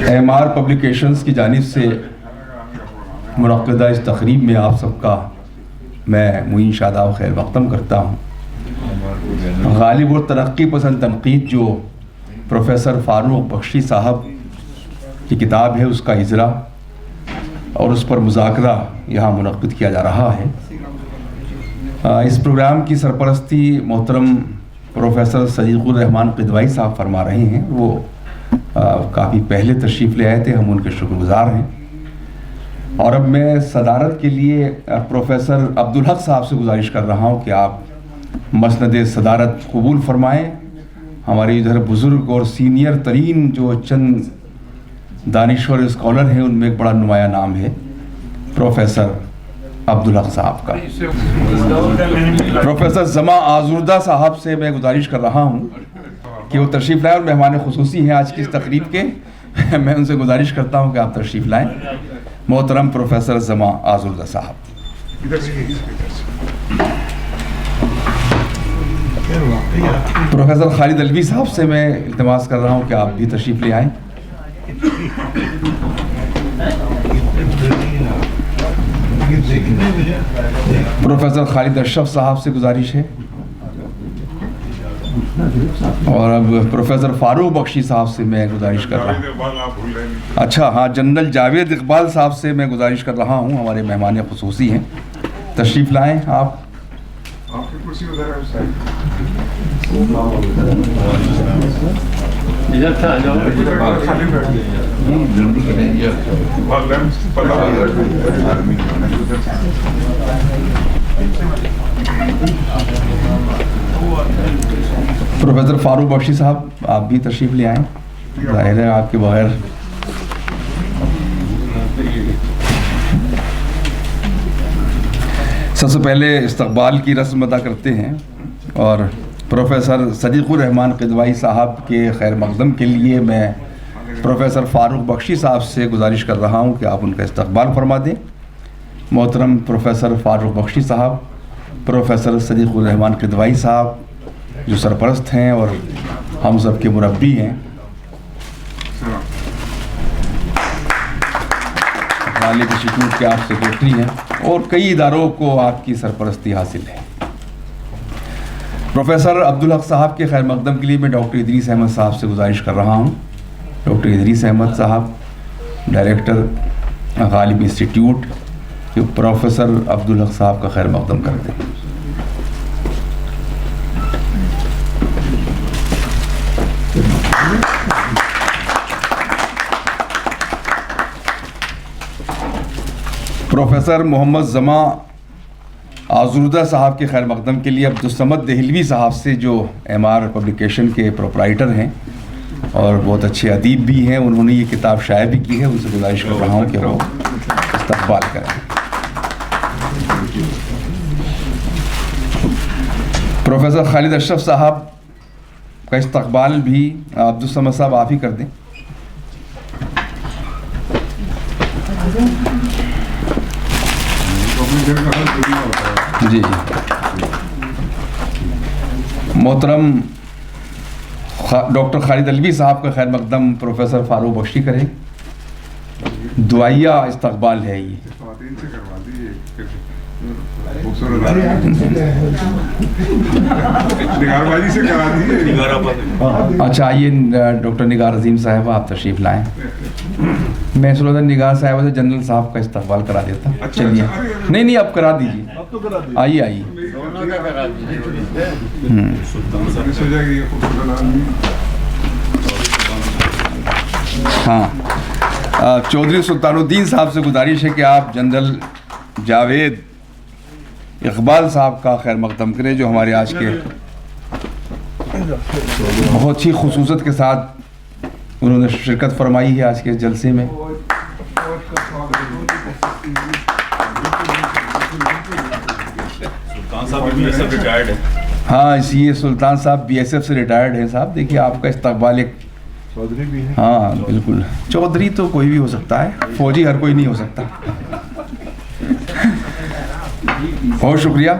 AMR publications کی جانب سے منعقدہ اس تقریب میں آپ سب کا میں معین شاداب خیر مقدم کرتا ہوں۔ غالب اور ترقی پسند تنقید جو پروفیسر فاروق بخشی صاحب کی کتاب ہے، اس کا اجرا اور اس پر مذاکرہ یہاں منعقد کیا جا رہا ہے۔ اس پروگرام کی سرپرستی محترم پروفیسر صدیق الرحمان قدوائی صاحب فرما رہے ہیں۔ وہ کافی پہلے تشریف لے آئے تھے، ہم ان کے شکر گزار ہیں۔ اور اب میں صدارت کے لیے پروفیسر عبدالحق صاحب سے گزارش کر رہا ہوں کہ آپ مسند صدارت قبول فرمائیں۔ ہمارے ادھر بزرگ اور سینئر ترین جو چند دانشور اسکالر ہیں، ان میں ایک بڑا نمایاں نام ہے پروفیسر عبدالحق صاحب کا۔ پروفیسر زما آزردہ صاحب سے میں گزارش کر رہا ہوں کہ وہ تشریف لائیں، اور مہمان خصوصی ہیں آج کی اس تقریب کے۔ میں ان سے گزارش کرتا ہوں کہ آپ تشریف لائیں۔ محترم پروفیسر زما آزردہ صاحب۔ پروفیسر خالد الوی صاحب سے میں التماس کر رہا ہوں کہ آپ بھی تشریف لے آئیں۔ پروفیسر خالد اشرف صاحب سے گزارش ہے، اور اب پروفیسر فاروق بخشی صاحب سے میں گزارش کر رہا ہوں۔ اچھا ہاں، جنرل جاوید اقبال صاحب سے میں گزارش کر رہا ہوں، ہمارے مہمان خصوصی ہیں، تشریف لائیں آپ۔ پروفیسر فاروق بخشی صاحب، آپ بھی تشریف لے آئیں، ظاہر ہے آپ کے بغیر سب سے پہلے استقبال کی رسم ادا کرتے ہیں، اور پروفیسر صدیق الرحمان قدوائی صاحب کے خیر مقدم کے لیے میں پروفیسر فاروق بخشی صاحب سے گزارش کر رہا ہوں کہ آپ ان کا استقبال فرما دیں۔ محترم پروفیسر فاروق بخشی صاحب، پروفیسر صدیق الرحمان قدوائی صاحب جو سرپرست ہیں اور ہم سب کے مربی ہیں، غالب انسٹیٹیوٹ کے آپ سیکریٹری ہیں، اور کئی اداروں کو آپ کی سرپرستی حاصل ہے۔ پروفیسر عبدالحق صاحب کے خیر مقدم کے لیے میں ڈاکٹر ادریس احمد صاحب سے گزارش کر رہا ہوں۔ ڈاکٹر ادریس احمد صاحب، ڈائریکٹر غالب انسٹیٹیوٹ، جو پروفیسر عبدالحق صاحب کا خیر مقدم کرتے ہیں۔ پروفیسر محمد زما آزردہ صاحب کے خیر مقدم کے لیے عبدالصمد دہلوی صاحب سے، جو AMR پبلیکیشن کے پروپرائٹر ہیں اور بہت اچھے ادیب بھی ہیں، انہوں نے یہ کتاب شائع بھی کی ہے، ان سے گزارش کر رہا ہوں کہ وہ استقبال کریں۔ پروفیسر خالد اشرف صاحب کا استقبال بھی عبدالصمد صاحب آپ ہی کر دیں۔ جی محترم ڈاکٹر خالد الوی صاحب کا خیر مقدم پروفیسر فاروق بخشی کریں۔ دعائیہ استقبال ہے یہ۔ اچھا آئیے ڈاکٹر نگار عظیم صاحبہ، آپ تشریف لائیں۔ میں سلطان نگار صاحبہ سے جنرل صاحب کا استقبال کرا دیتا۔ چلیے نہیں اب کرا دیجیے، آئیے۔ ہاں، چودھری سلطان الدین صاحب سے گزارش ہے کہ آپ جنرل جاوید اقبال صاحب کا خیر مقدم کریں، جو ہمارے آج کے بہت ہی خصوصیت کے ساتھ انہوں نے شرکت فرمائی ہے آج کے جلسے میں۔ ہاں، یہ سلطان صاحب BSF سے ریٹائرڈ ہیں صاحب۔ دیکھیے آپ کا استقبال ایک چودھری بھی ہے۔ ہاں بالکل، چودھری تو کوئی بھی ہو سکتا ہے، فوجی ہر کوئی نہیں ہو سکتا۔ بہت شکریہ۔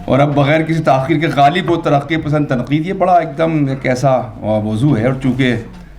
اور اب بغیر کسی تاخیر کے غالب و ترقی پسند تنقید، یہ بڑا ایک دم ایک ایسا موضوع ہے، اور چونکہ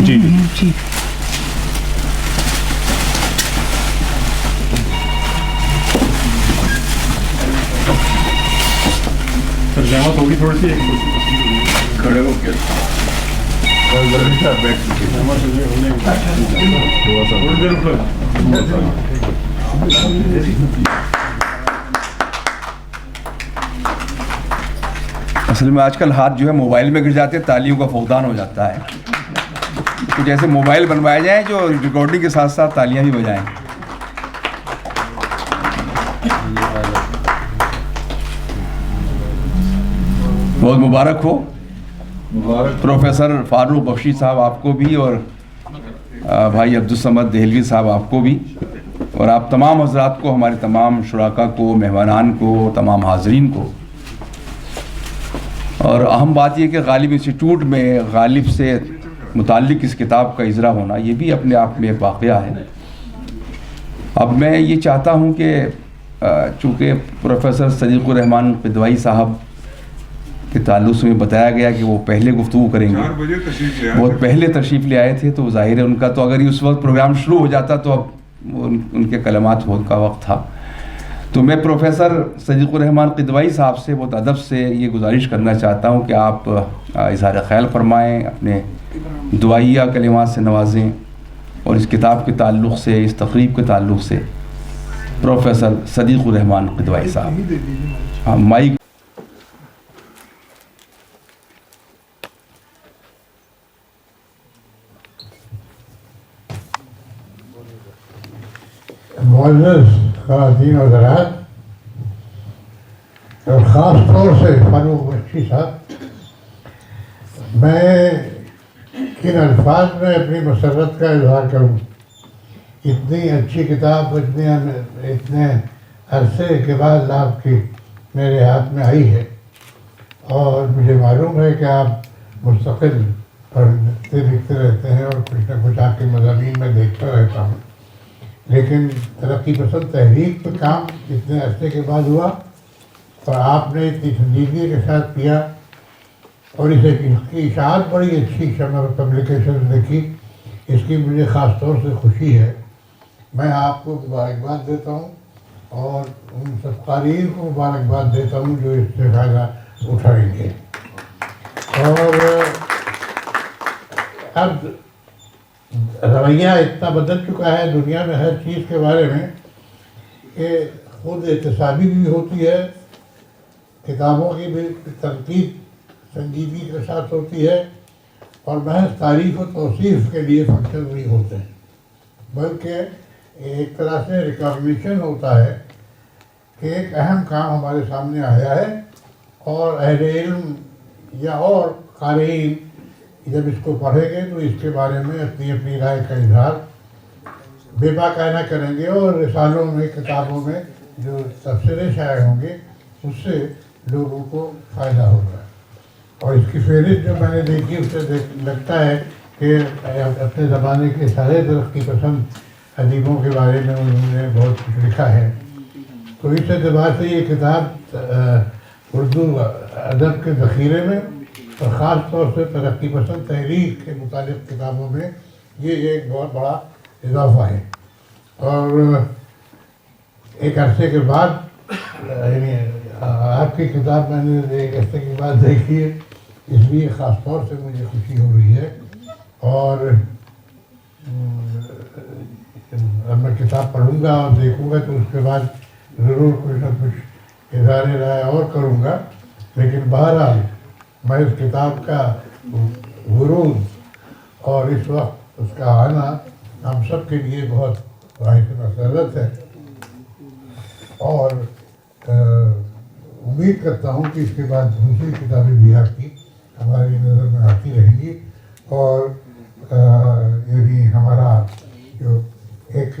جی جی ترجمہ ہوگی تھوڑی سی کھڑے ہو کے اصل میں آج کل ہاتھ جو ہے موبائل میں گر جاتے ہیں، تالیوں کا فقدان ہو جاتا ہے. کچھ ایسے موبائل بنوائے جائیں جو ریکارڈنگ کے ساتھ ساتھ تالیاں بھی بجائیں. بہت مبارک ہو پروفیسر فاروق بخشی صاحب آپ کو بھی، اور بھائی عبدالصمد دہلوی صاحب آپ کو بھی، اور آپ تمام حضرات کو، ہمارے تمام شرکاء کو، مہمانان کو، تمام حاضرین کو. اور اہم بات یہ کہ غالب انسٹیٹیوٹ میں غالب سے متعلق اس کتاب کا اجرا ہونا، یہ بھی اپنے آپ میں ایک واقعہ ہے. اب میں یہ چاہتا ہوں کہ چونکہ پروفیسر صدیق الرحمان قدوائی صاحب کے تعلق سے بتایا گیا کہ وہ پہلے گفتگو کریں گے، بہت پہلے تشریف لے آئے تھے، تو ظاہر ہے ان کا تو اگر اس وقت پروگرام شروع ہو جاتا تو اب ان کے کلمات کا وقت تھا. تو میں پروفیسر صدیق الرحمان قدوائی صاحب سے بہت ادب سے یہ گزارش کرنا چاہتا ہوں کہ آپ اظہار خیال فرمائیں، اپنے دعائیہ کلمات سے نوازیں، اور اس کتاب کے تعلق سے، اس تقریب کے تعلق سے پروفیسر صدیق الرحمان قدوائی صاحب. مائک. معزز خواتین و حضرات، اور خاص طور سے فاروق بخشی صاحب، میں کن الفاظ میں اپنی مسرت کا اظہار کروں. اتنی اچھی کتاب اتنے عرصے کے بعد آپ کی میرے ہاتھ میں آئی ہے، اور مجھے معلوم ہے کہ آپ مستقل پڑھتے لکھتے رہتے ہیں، اور کچھ نہ کچھ آپ کے مضامین میں دیکھتا رہتا ہوں. لیکن ترقی پسند تحریک پہ کام اتنے عرصے کے بعد ہوا، اور آپ نے اتنی سنجیدگی کے ساتھ کیا، اور اس کی اشاعت بڑی اچھی شمع پبلیکیشن نے کی. اس کی مجھے خاص طور سے خوشی ہے. میں آپ کو مبارکباد دیتا ہوں، اور ان سب قارئین کو مبارکباد دیتا ہوں جو اس سے فائدہ اٹھائیں گے. اور اب رویہ اتنا بدل چکا ہے دنیا میں ہر چیز کے بارے میں کہ خود احتسابی بھی ہوتی ہے، کتابوں کی بھی تنقید سنجیدگی کے ساتھ ہوتی ہے، اور محض تعریف و توصیف کے لیے فنکشن نہیں ہوتے ہیں، بلکہ ایک طرح سے ریکگنیشن ہوتا ہے کہ ایک اہم کام ہمارے سامنے آیا ہے، اور اہل علم یا اور قارئین جب اس کو پڑھیں گے تو اس کے بارے میں اپنی اپنی رائے کا اظہار بے باقاعدہ کریں گے، اور رسالوں میں، کتابوں میں جو تبصرے شائع ہوں گے اس سے لوگوں کو فائدہ ہوگا. اور اس کی فہرست جو میں نے دیکھی اس سے لگتا ہے کہ اپنے زمانے کے سارے ترقی پسند ادیبوں کے بارے میں انہوں نے بہت کچھ لکھا ہے. تو اس اعتبار سے یہ کتاب اردو ادب کے ذخیرے میں، اور خاص طور سے ترقی پسند تحریک کے متعلق کتابوں میں یہ ایک بہت بڑا اضافہ ہے. اور ایک عرصے کے بعد، یعنی آپ کی کتاب میں نے ایک عرصے کے بعد دیکھی ہے، اس لیے خاص طور سے مجھے خوشی ہو رہی ہے. اور اب میں کتاب پڑھوں گا اور دیکھوں گا تو اس کے بعد ضرور کچھ نہ کچھ اظہار رائے اور کروں گا. لیکن بہرحال میں اس کتاب کا ورود اور اس وقت اس کا آنا ہم سب کے لیے بہت باعث مسرت ہے، اور امید کرتا ہوں کہ اس کے بعد دوسری کتابیں بھی آپ کی ہماری نظر میں آتی رہیں گی، اور یعنی ہمارا جو ایک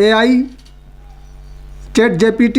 AI ChatGPT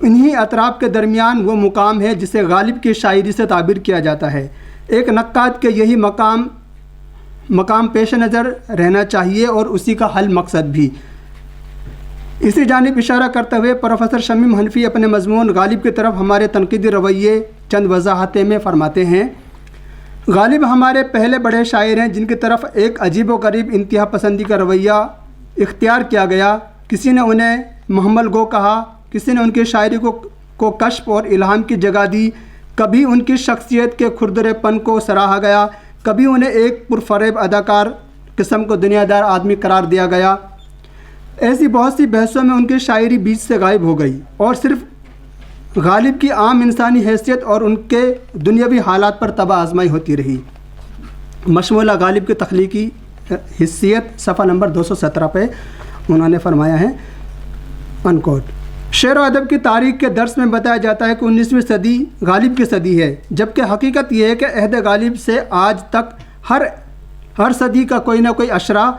انہی اطراف کے درمیان وہ مقام ہے جسے غالب کی شاعری سے تعبیر کیا جاتا ہے۔ ایک نقاد کے یہی مقام پیش نظر رہنا چاہیے اور اسی کا حل مقصد بھی۔ اسی جانب اشارہ کرتے ہوئے پروفیسر شمیم حنفی اپنے مضمون غالب کی طرف ہمارے تنقیدی رویے چند وضاحتیں میں فرماتے ہیں۔ غالب ہمارے پہلے بڑے شاعر ہیں جن کی طرف ایک عجیب و غریب انتہا پسندی کا رویہ اختیار کیا گیا۔ کسی نے انہیں محمل گو کہا، کسی نے ان کی شاعری کو کشف اور الہام کی جگہ دی، کبھی ان کی شخصیت کے کھردرے پن کو سراہا گیا، کبھی انہیں ایک پرفریب اداکار قسم کو دنیا دار آدمی قرار دیا گیا۔ ایسی بہت سی بحثوں میں ان کی شاعری بیچ سے غائب ہو گئی اور صرف غالب کی عام انسانی حیثیت اور ان کے دنیاوی حالات پر تباہ آزمائی ہوتی رہی۔ مشمولہ غالب کی تخلیقی حیثیت صفحہ نمبر 217 پہ انہوں نے فرمایا ہے انکوٹ۔ شعر و ادب کی تاریخ کے درس میں بتایا جاتا ہے کہ 19ویں صدی غالب کی صدی ہے، جبکہ حقیقت یہ ہے کہ عہد غالب سے آج تک ہر صدی کا کوئی نہ کوئی اشرا،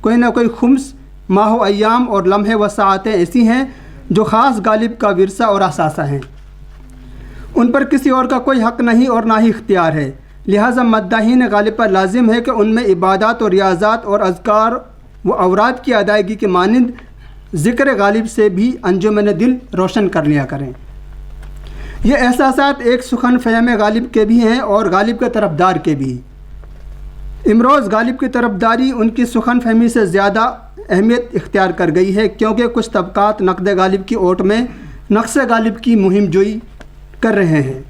کوئی نہ کوئی خمس، ماہ و ایام اور لمحے و ساعتیں ایسی ہیں جو خاص غالب کا ورثہ اور اثاثہ ہیں۔ ان پر کسی اور کا کوئی حق نہیں اور نہ ہی اختیار ہے، لہٰذا مداحین غالب پر لازم ہے کہ ان میں عبادات و ریاضات اور اذکار و اوراد کی ادائیگی کے مانند ذکر غالب سے بھی انجمن دل روشن کر لیا کریں۔ یہ احساسات ایک سخن فہم غالب کے بھی ہیں اور غالب کے طرفدار کے بھی۔ امروز غالب کی طرفداری ان کی سخن فہمی سے زیادہ اہمیت اختیار کر گئی ہے، کیونکہ کچھ طبقات نقد غالب کی اوٹ میں نقص غالب کی مہم جوئی کر رہے ہیں۔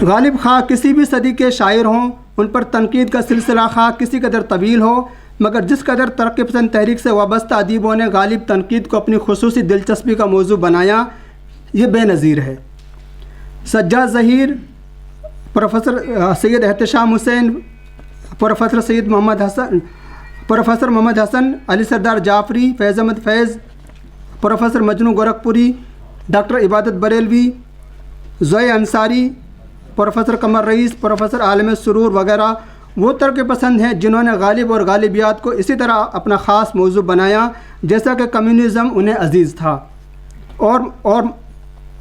غالب خواہ کسی بھی صدی کے شاعر ہوں، ان پر تنقید کا سلسلہ خواہ کسی قدر طویل ہو، مگر جس قدر ترقی پسند تحریک سے وابستہ ادیبوں نے غالب تنقید کو اپنی خصوصی دلچسپی کا موضوع بنایا، یہ بے نظیر ہے۔ سجاد ظہیر، پروفیسر سید احتشام حسین، پروفیسر محمد حسن، علی سردار جعفری، فیض احمد فیض، پروفیسر مجنو گورکھپوری، ڈاکٹر عبادت بریلوی، زوئے انصاری، پروفیسر قمر رئیس، پروفیسر عالم سرور وغیرہ وہ ترقی پسند ہیں جنہوں نے غالب اور غالبیات کو اسی طرح اپنا خاص موضوع بنایا جیسا کہ کمیونزم انہیں عزیز تھا، اور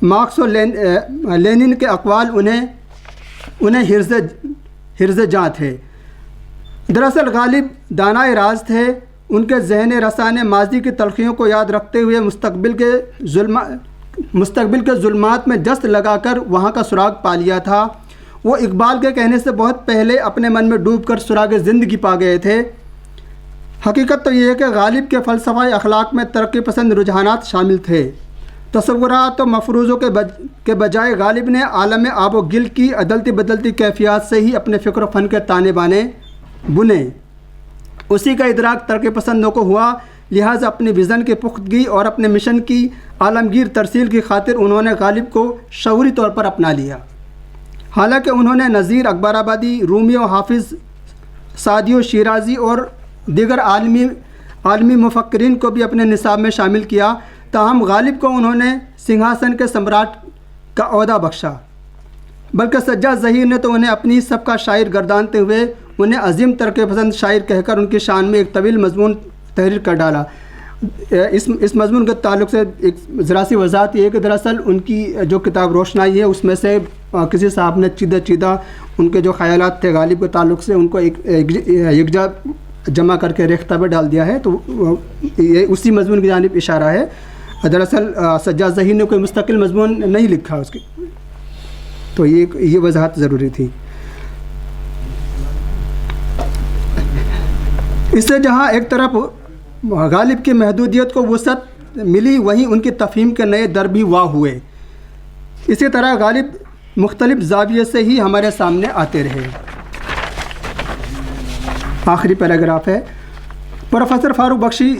مارکس و لینن کے اقوال انہیں حرز جاں تھے۔ دراصل غالب دانائے راز تھے، ان کے ذہن رساں نے ماضی کی تلخیوں کو یاد رکھتے ہوئے مستقبل کے ظلمات میں دست لگا کر وہاں کا سراغ پا لیا تھا۔ وہ اقبال کے کہنے سے بہت پہلے اپنے من میں ڈوب کر سراغ زندگی پا گئے تھے۔ حقیقت تو یہ ہے کہ غالب کے فلسفہ اخلاق میں ترقی پسند رجحانات شامل تھے۔ تصورات و مفروضوں کے بجائے غالب نے عالم آب و گل کی عدلتی بدلتی کیفیات سے ہی اپنے فکر و فن کے تانے بانے بنے۔ اسی کا ادراک ترقی پسندوں کو ہوا، لہٰذا اپنی ویژن کی پختگی اور اپنے مشن کی عالمگیر ترسیل کی خاطر انہوں نے غالب کو شعوری طور پر اپنا لیا۔ حالانکہ انہوں نے نذیر اکبر آبادی، رومی و حافظ، سعدی و شیرازی اور دیگر عالمی مفکرین کو بھی اپنے نصاب میں شامل کیا، تاہم غالب کو انہوں نے سنگھاسن کے سمراٹ کا عہدہ بخشا، بلکہ سجاد ظہیر نے تو انہیں اپنی سب کا شاعر گردانتے ہوئے انہیں عظیم ترقی پسند شاعر کہہ کر ان کی شان میں ایک طویل مضمون تحریر کر ڈالا۔ اس مضمون کے تعلق سے ایک ذرا سی وضاحت یہ ہے کہ دراصل ان کی جو کتاب روشنائی ہے اس میں سے کسی صاحب نے چیدہ ان کے جو خیالات تھے غالب کے تعلق سے ان کو یکجا جمع کر کے ریختہ پہ ڈال دیا ہے، تو یہ اسی مضمون کی جانب اشارہ ہے۔ دراصل سجاد ظہیر نے کوئی مستقل مضمون نہیں لکھا اس کی، تو یہ وضاحت ضروری تھی۔ اس سے جہاں ایک طرف غالب کی محدودیت کو وسعت ملی، وہیں ان کی تفہیم کے نئے در بھی واہ ہوئے۔ اسی طرح غالب مختلف زاویے سے ہی ہمارے سامنے آتے رہے۔ آخری پیراگراف ہے، پروفیسر فاروق بخشی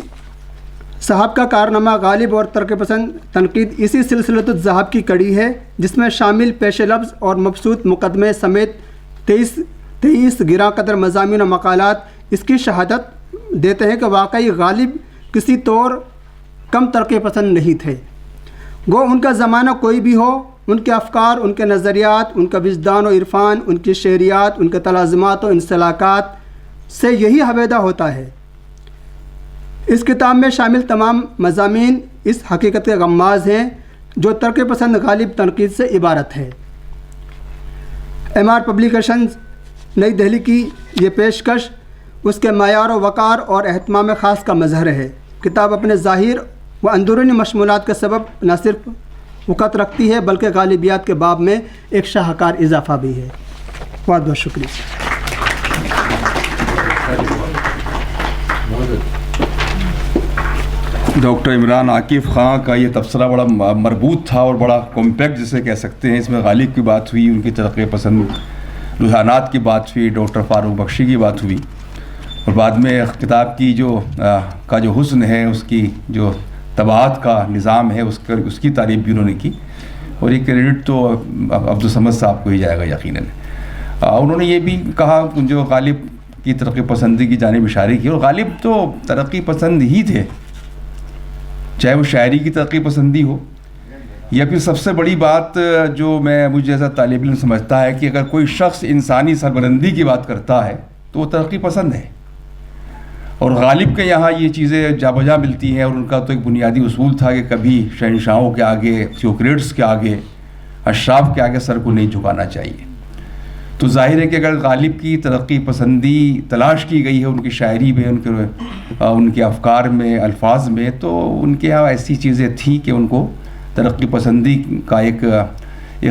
صاحب کا کارنامہ غالب اور ترقی پسند تنقید اسی سلسلۃ الذہب کی کڑی ہے جس میں شامل پیش لفظ اور مبسوط مقدمے سمیت 23 گراں قدر مضامین و مقالات اس کی شہادت دیتے ہیں کہ واقعی غالب کسی طور کم ترقی پسند نہیں تھے۔ گو ان کا زمانہ کوئی بھی ہو، ان کے افکار، ان کے نظریات، ان کا وجدان و عرفان، ان کی شعریات، ان کے تلازمات و انسلاکات سے یہی حویدہ ہوتا ہے۔ اس کتاب میں شامل تمام مضامین اس حقیقت کے غماز ہیں جو ترقی پسند غالب تنقید سے عبارت ہے۔ MR پبلیکیشنز نئی دہلی کی یہ پیشکش اس کے معیار و وقار اور اہتمام خاص کا مظہر ہے۔ کتاب اپنے ظاہر و اندرونی مشمولات کے سبب نہ صرف وقت رکھتی ہے بلکہ غالبیات کے باب میں ایک شاہکار اضافہ بھی ہے۔ بہت بہت شکریہ۔ ڈاکٹر عمران عاقب خان کا یہ تبصرہ بڑا مربوط تھا اور بڑا کمپیکٹ جسے کہہ سکتے ہیں۔ اس میں غالب کی بات ہوئی، ان کی ترقی پسند رجحانات کی بات ہوئی، ڈاکٹر فاروق بخشی کی بات ہوئی، اور بعد میں کتاب کی جو حسن ہے، اس کی جو طباعت کا نظام ہے، اس کی تعریف بھی انہوں نے کی، اور یہ کریڈٹ تو عبدالصمد صاحب کو ہی جائے گا یقیناً۔ انہوں نے یہ بھی کہا جو غالب کی ترقی پسندی کی جانب اشارے کی، اور غالب تو ترقی پسند ہی تھے، چاہے وہ شاعری کی ترقی پسندی ہو یا پھر سب سے بڑی بات جو مجھے جیسا طالب علم سمجھتا ہے کہ اگر کوئی شخص انسانی سربلندی کی بات کرتا ہے تو وہ ترقی پسند ہے، اور غالب کے یہاں یہ چیزیں جا بجا ملتی ہیں، اور ان کا تو ایک بنیادی اصول تھا کہ کبھی شہنشاہوں کے آگے، تھیوکریٹس کے آگے، اشراف کے آگے سر کو نہیں جھکانا چاہیے۔ تو ظاہر ہے کہ اگر غالب کی ترقی پسندی تلاش کی گئی ہے ان کی شاعری میں، ان کے افکار میں، الفاظ میں، تو ان کے یہاں ایسی چیزیں تھیں کہ ان کو ترقی پسندی کا ایک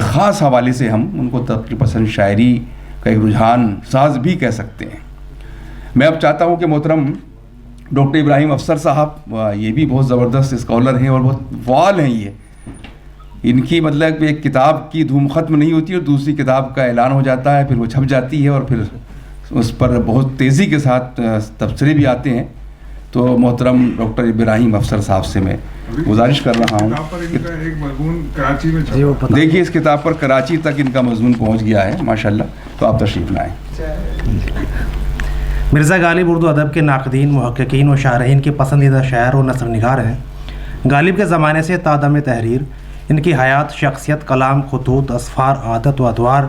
خاص حوالے سے ہم ان کو ترقی پسند شاعری کا ایک رجحان ساز بھی کہہ سکتے ہیں۔ میں اب چاہتا ہوں کہ محترم ڈاکٹر ابراہیم افسر صاحب، یہ بھی بہت زبردست اسکالر ہیں اور بہت فعال ہیں، یہ ان کی مطلب ایک کتاب کی دھوم ختم نہیں ہوتی اور دوسری کتاب کا اعلان ہو جاتا ہے، پھر وہ چھپ جاتی ہے اور پھر اس پر بہت تیزی کے ساتھ تبصرے بھی آتے ہیں۔ تو محترم ڈاکٹر ابراہیم افسر صاحب سے میں گزارش کر رہا ہوں، دیکھیے اس کتاب پر کراچی تک ان کا مضمون پہنچ گیا ہے ماشاءاللہ، تو آپ تشریف لائیں۔ مرزا غالب اردو ادب کے ناقدین، محققین و شارحین کے پسندیدہ شاعر و نثر نگار ہیں۔ غالب کے زمانے سے تا دم تحریر ان کی حیات، شخصیت، کلام، خطوط، اسفار، عادت و اطوار،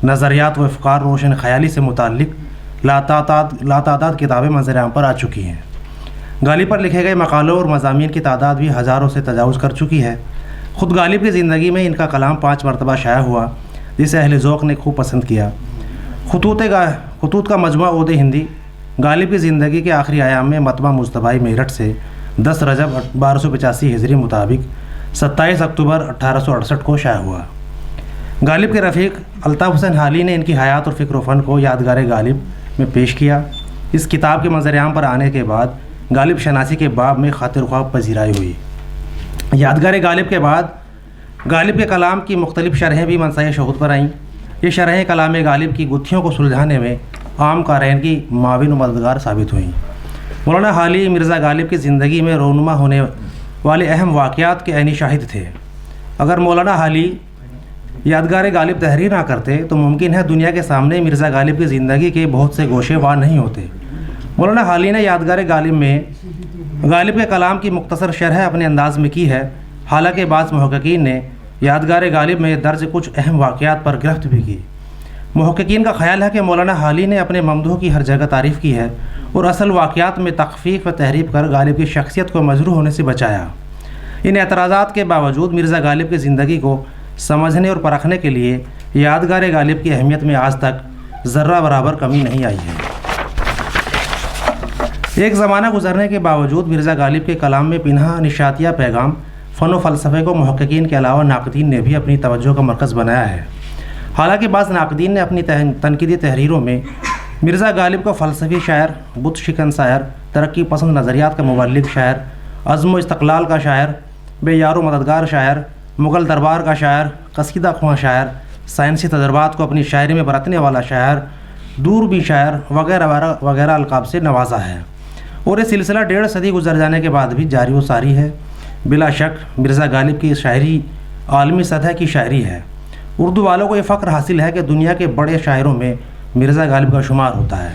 نظریات و افکار، روشن خیالی سے متعلق لاتعداد کتابیں منظر عام پر آ چکی ہیں۔ غالب پر لکھے گئے مقالوں اور مضامین کی تعداد بھی ہزاروں سے تجاوز کر چکی ہے۔ خود غالب کی زندگی میں ان کا کلام 5 مرتبہ شائع ہوا، جسے اہل ذوق نے خوب پسند کیا۔ خطوط کا مجموعہ عود ہندی غالب کی زندگی کے آخری ایام میں مطبع مجتبی میرٹھ سے 10 رجب 1285 ہجری مطابق 27 اکتوبر 1868 کو شائع ہوا۔ غالب کے رفیق الطاف حسین حالی نے ان کی حیات اور فکر و فن کو یادگار غالب میں پیش کیا۔ اس کتاب کے منظر عام پر آنے کے بعد غالب شناسی کے باب میں خاطر خواہ پذیرائی ہوئی۔ یادگار غالب کے بعد غالب کے کلام کی مختلف شرحیں بھی منصۂ شہود پر آئیں۔ یہ شرحیں کلام غالب کی گتھیوں کو سلجھانے میں عام قارئین کی معاون و مددگار ثابت ہوئیں۔ مولانا حالی مرزا غالب کی زندگی میں رونما ہونے والے اہم واقعات کے عینی شاہد تھے۔ اگر مولانا حالی یادگار غالب تحریر نہ کرتے تو ممکن ہے دنیا کے سامنے مرزا غالب کی زندگی کے بہت سے گوشے واضح نہیں ہوتے۔ مولانا حالی نے یادگار غالب میں غالب کے کلام کی مختصر شرح اپنے انداز میں کی ہے، حالانکہ بعض محققین نے یادگار غالب میں درج کچھ اہم واقعات پر گرفت بھی کی۔ محققین کا خیال ہے کہ مولانا حالی نے اپنے ممدوح کی ہر جگہ تعریف کی ہے اور اصل واقعات میں تخفیف و تحریف کر غالب کی شخصیت کو مجروح ہونے سے بچایا۔ ان اعتراضات کے باوجود مرزا غالب کی زندگی کو سمجھنے اور پرکھنے کے لیے یادگار غالب کی اہمیت میں آج تک ذرہ برابر کمی نہیں آئی ہے۔ ایک زمانہ گزرنے کے باوجود مرزا غالب کے کلام میں پنہاں نشاتیہ پیغام، فن و فلسفے کو محققین کے علاوہ ناقدین نے بھی اپنی توجہ کا مرکز بنایا ہے۔ حالانکہ بعض ناقدین نے اپنی تنقیدی تحریروں میں مرزا غالب کو فلسفی شاعر، بت شکن شاعر، ترقی پسند نظریات کا مبلغ شاعر، عزم و استقلال کا شاعر، بے یار و مددگار شاعر، مغل دربار کا شاعر، قصیدہ خواں شاعر، سائنسی تجربات کو اپنی شاعری میں برتنے والا شاعر، دوربین شاعر وغیرہ وغیرہ القاب سے نوازا ہے، اور یہ سلسلہ 1.5 صدی گزر جانے کے بعد بھی جاری و ساری ہے۔ بلا شک مرزا غالب کی شاعری عالمی سطح کی شاعری ہے۔ اردو والوں کو یہ فخر حاصل ہے کہ دنیا کے بڑے شاعروں میں مرزا غالب کا شمار ہوتا ہے۔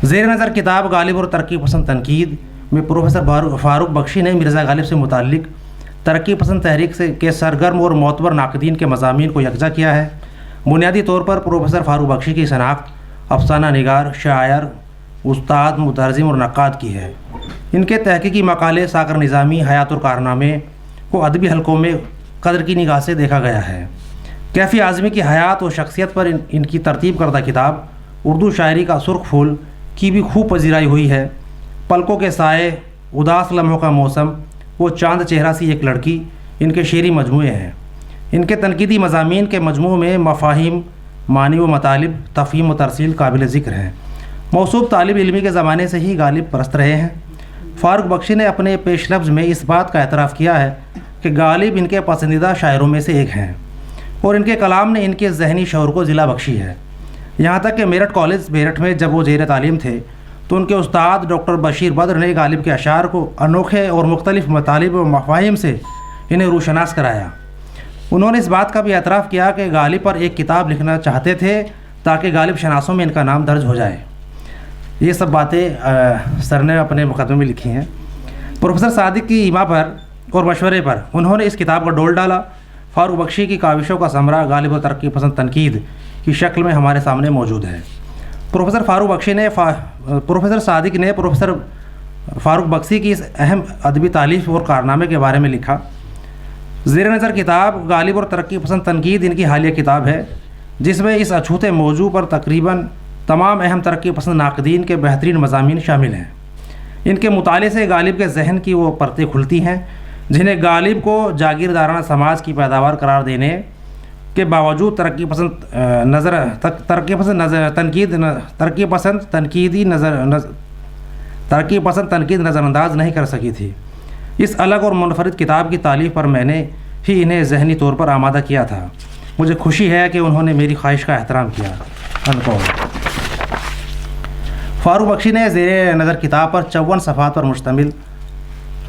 زیر نظر کتاب غالب اور ترقی پسند تنقید میں پروفیسر فاروق بخشی نے مرزا غالب سے متعلق ترقی پسند تحریک کے سرگرم اور معتبر ناقدین کے مضامین کو یکجا کیا ہے۔ بنیادی طور پر پروفیسر فاروق بخشی کی شناخت افسانہ نگار، شاعر، استاد، مترجم اور نقاد کی ہے۔ ان کے تحقیقی مقالے ساکر نظامی حیات اور کارنامے کو ادبی حلقوں میں قدر کی نگاہ سے دیکھا گیا ہے۔ کیفی اعظمی کی حیات و شخصیت پر ان کی ترتیب کردہ کتاب اردو شاعری کا سرخ پھول کی بھی خوب پذیرائی ہوئی ہے۔ پلکوں کے سائے، اداس لمحوں کا موسم، وہ چاند چہرہ سی ایک لڑکی ان کے شعری مجموعے ہیں۔ ان کے تنقیدی مضامین کے مجموعوں میں مفاہیم، معنی و مطالب، تفہیم و ترسیل قابل ذکر ہیں۔ موصوف طالب علمی کے زمانے سے ہی غالب پرست رہے ہیں۔ فاروق بخشی نے اپنے پیش لفظ میں اس بات کا اعتراف کیا ہے کہ غالب ان کے پسندیدہ شاعروں میں سے ایک ہیں اور ان کے کلام نے ان کے ذہنی شعور کو ضلع بخشی ہے۔ یہاں تک کہ میرٹھ کالج میرٹھ میں جب وہ زیر تعلیم تھے تو ان کے استاد ڈاکٹر بشیر بدر نے غالب کے اشعار کو انوکھے اور مختلف مطالب و مفاہیم سے انہیں روشناس کرایا۔ انہوں نے اس بات کا بھی اعتراف کیا کہ غالب پر ایک کتاب لکھنا چاہتے تھے تاکہ غالب شناسوں میں ان کا نام درج ہو جائے۔ یہ سب باتیں سر نے اپنے مقدمے میں لکھی ہیں۔ پروفیسر صادق کی ایما پر اور مشورے پر انہوں نے اس کتاب کا ڈول ڈالا۔ فاروق بخشی کی کاوشوں کا ثمرہ غالب و ترقی پسند تنقید کی شکل میں ہمارے سامنے موجود ہے۔ پروفیسر صادق نے پروفیسر فاروق بخشی کی اس اہم ادبی تالیف اور کارنامے کے بارے میں لکھا۔ زیر نظر کتاب غالب اور ترقی پسند تنقید ان کی حالیہ کتاب ہے، جس میں اس اچھوتے موضوع پر تقریباً تمام اہم ترقی پسند ناقدین کے بہترین مضامین شامل ہیں۔ ان کے مطالعے سے غالب کے ذہن کی وہ پرتیں کھلتی ہیں جنہیں غالب کو جاگیردارانہ سماج کی پیداوار قرار دینے کے باوجود ترقی پسند تنقید نظر انداز نہیں کر سکی تھی۔ اس الگ اور منفرد کتاب کی تالیف پر میں نے ہی انہیں ذہنی طور پر آمادہ کیا تھا۔ مجھے خوشی ہے کہ انہوں نے میری خواہش کا احترام کیا۔ فاروق بخشی نے زیر نظر کتاب پر 54 صفحات پر مشتمل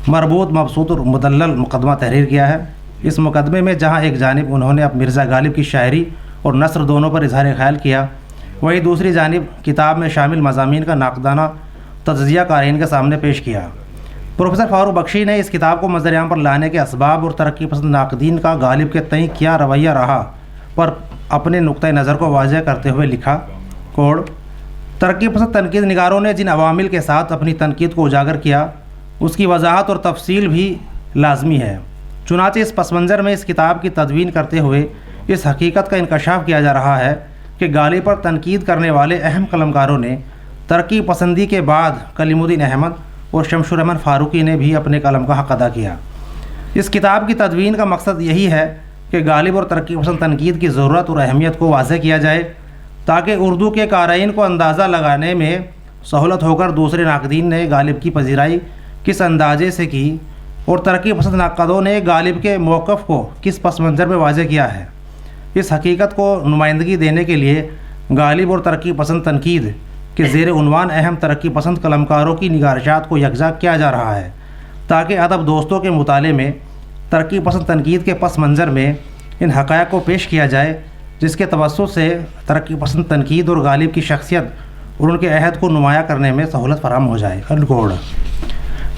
مربوط، مبسوط اور مدلل مقدمہ تحریر کیا ہے۔ اس مقدمے میں جہاں ایک جانب انہوں نے اب مرزا غالب کی شاعری اور نثر دونوں پر اظہار خیال کیا، وہیں دوسری جانب کتاب میں شامل مضامین کا ناقدانہ تجزیہ قارئین کے سامنے پیش کیا۔ پروفیسر فاروق بخشی نے اس کتاب کو منظر عام پر لانے کے اسباب اور ترقی پسند ناقدین کا غالب کے تئیں کیا رویہ رہا پر اپنے نقطۂ نظر کو واضح کرتے ہوئے لکھا۔ کوڈ: ترقی پسند تنقید نگاروں نے جن عوامل کے ساتھ اپنی تنقید کو اجاگر کیا اس کی وضاحت اور تفصیل بھی لازمی ہے۔ چنانچہ اس پس منظر میں اس کتاب کی تدوین کرتے ہوئے اس حقیقت کا انکشاف کیا جا رہا ہے کہ غالب پر تنقید کرنے والے اہم قلمکاروں نے ترقی پسندی کے بعد کلیم الدین احمد اور شمس الرحمن فاروقی نے بھی اپنے قلم کا حق ادا کیا۔ اس کتاب کی تدوین کا مقصد یہی ہے کہ غالب اور ترقی پسند تنقید کی ضرورت اور اہمیت کو واضح کیا جائے تاکہ اردو کے قارئین کو اندازہ لگانے میں سہولت ہو کر دوسرے ناقدین نے غالب کی پذیرائی کس اندازے سے کی اور ترقی پسند ناقدوں نے غالب کے موقف کو کس پس منظر میں واضح کیا ہے۔ اس حقیقت کو نمائندگی دینے کے لیے غالب اور ترقی پسند تنقید کے زیر عنوان اہم ترقی پسند قلمکاروں کی نگارشات کو یکجا کیا جا رہا ہے تاکہ ادب دوستوں کے مطالعے میں ترقی پسند تنقید کے پس منظر میں ان حقائق کو پیش کیا جائے جس کے توسط سے ترقی پسند تنقید اور غالب کی شخصیت اور ان کے عہد کو نمایاں کرنے میں سہولت فراہم ہو جائے۔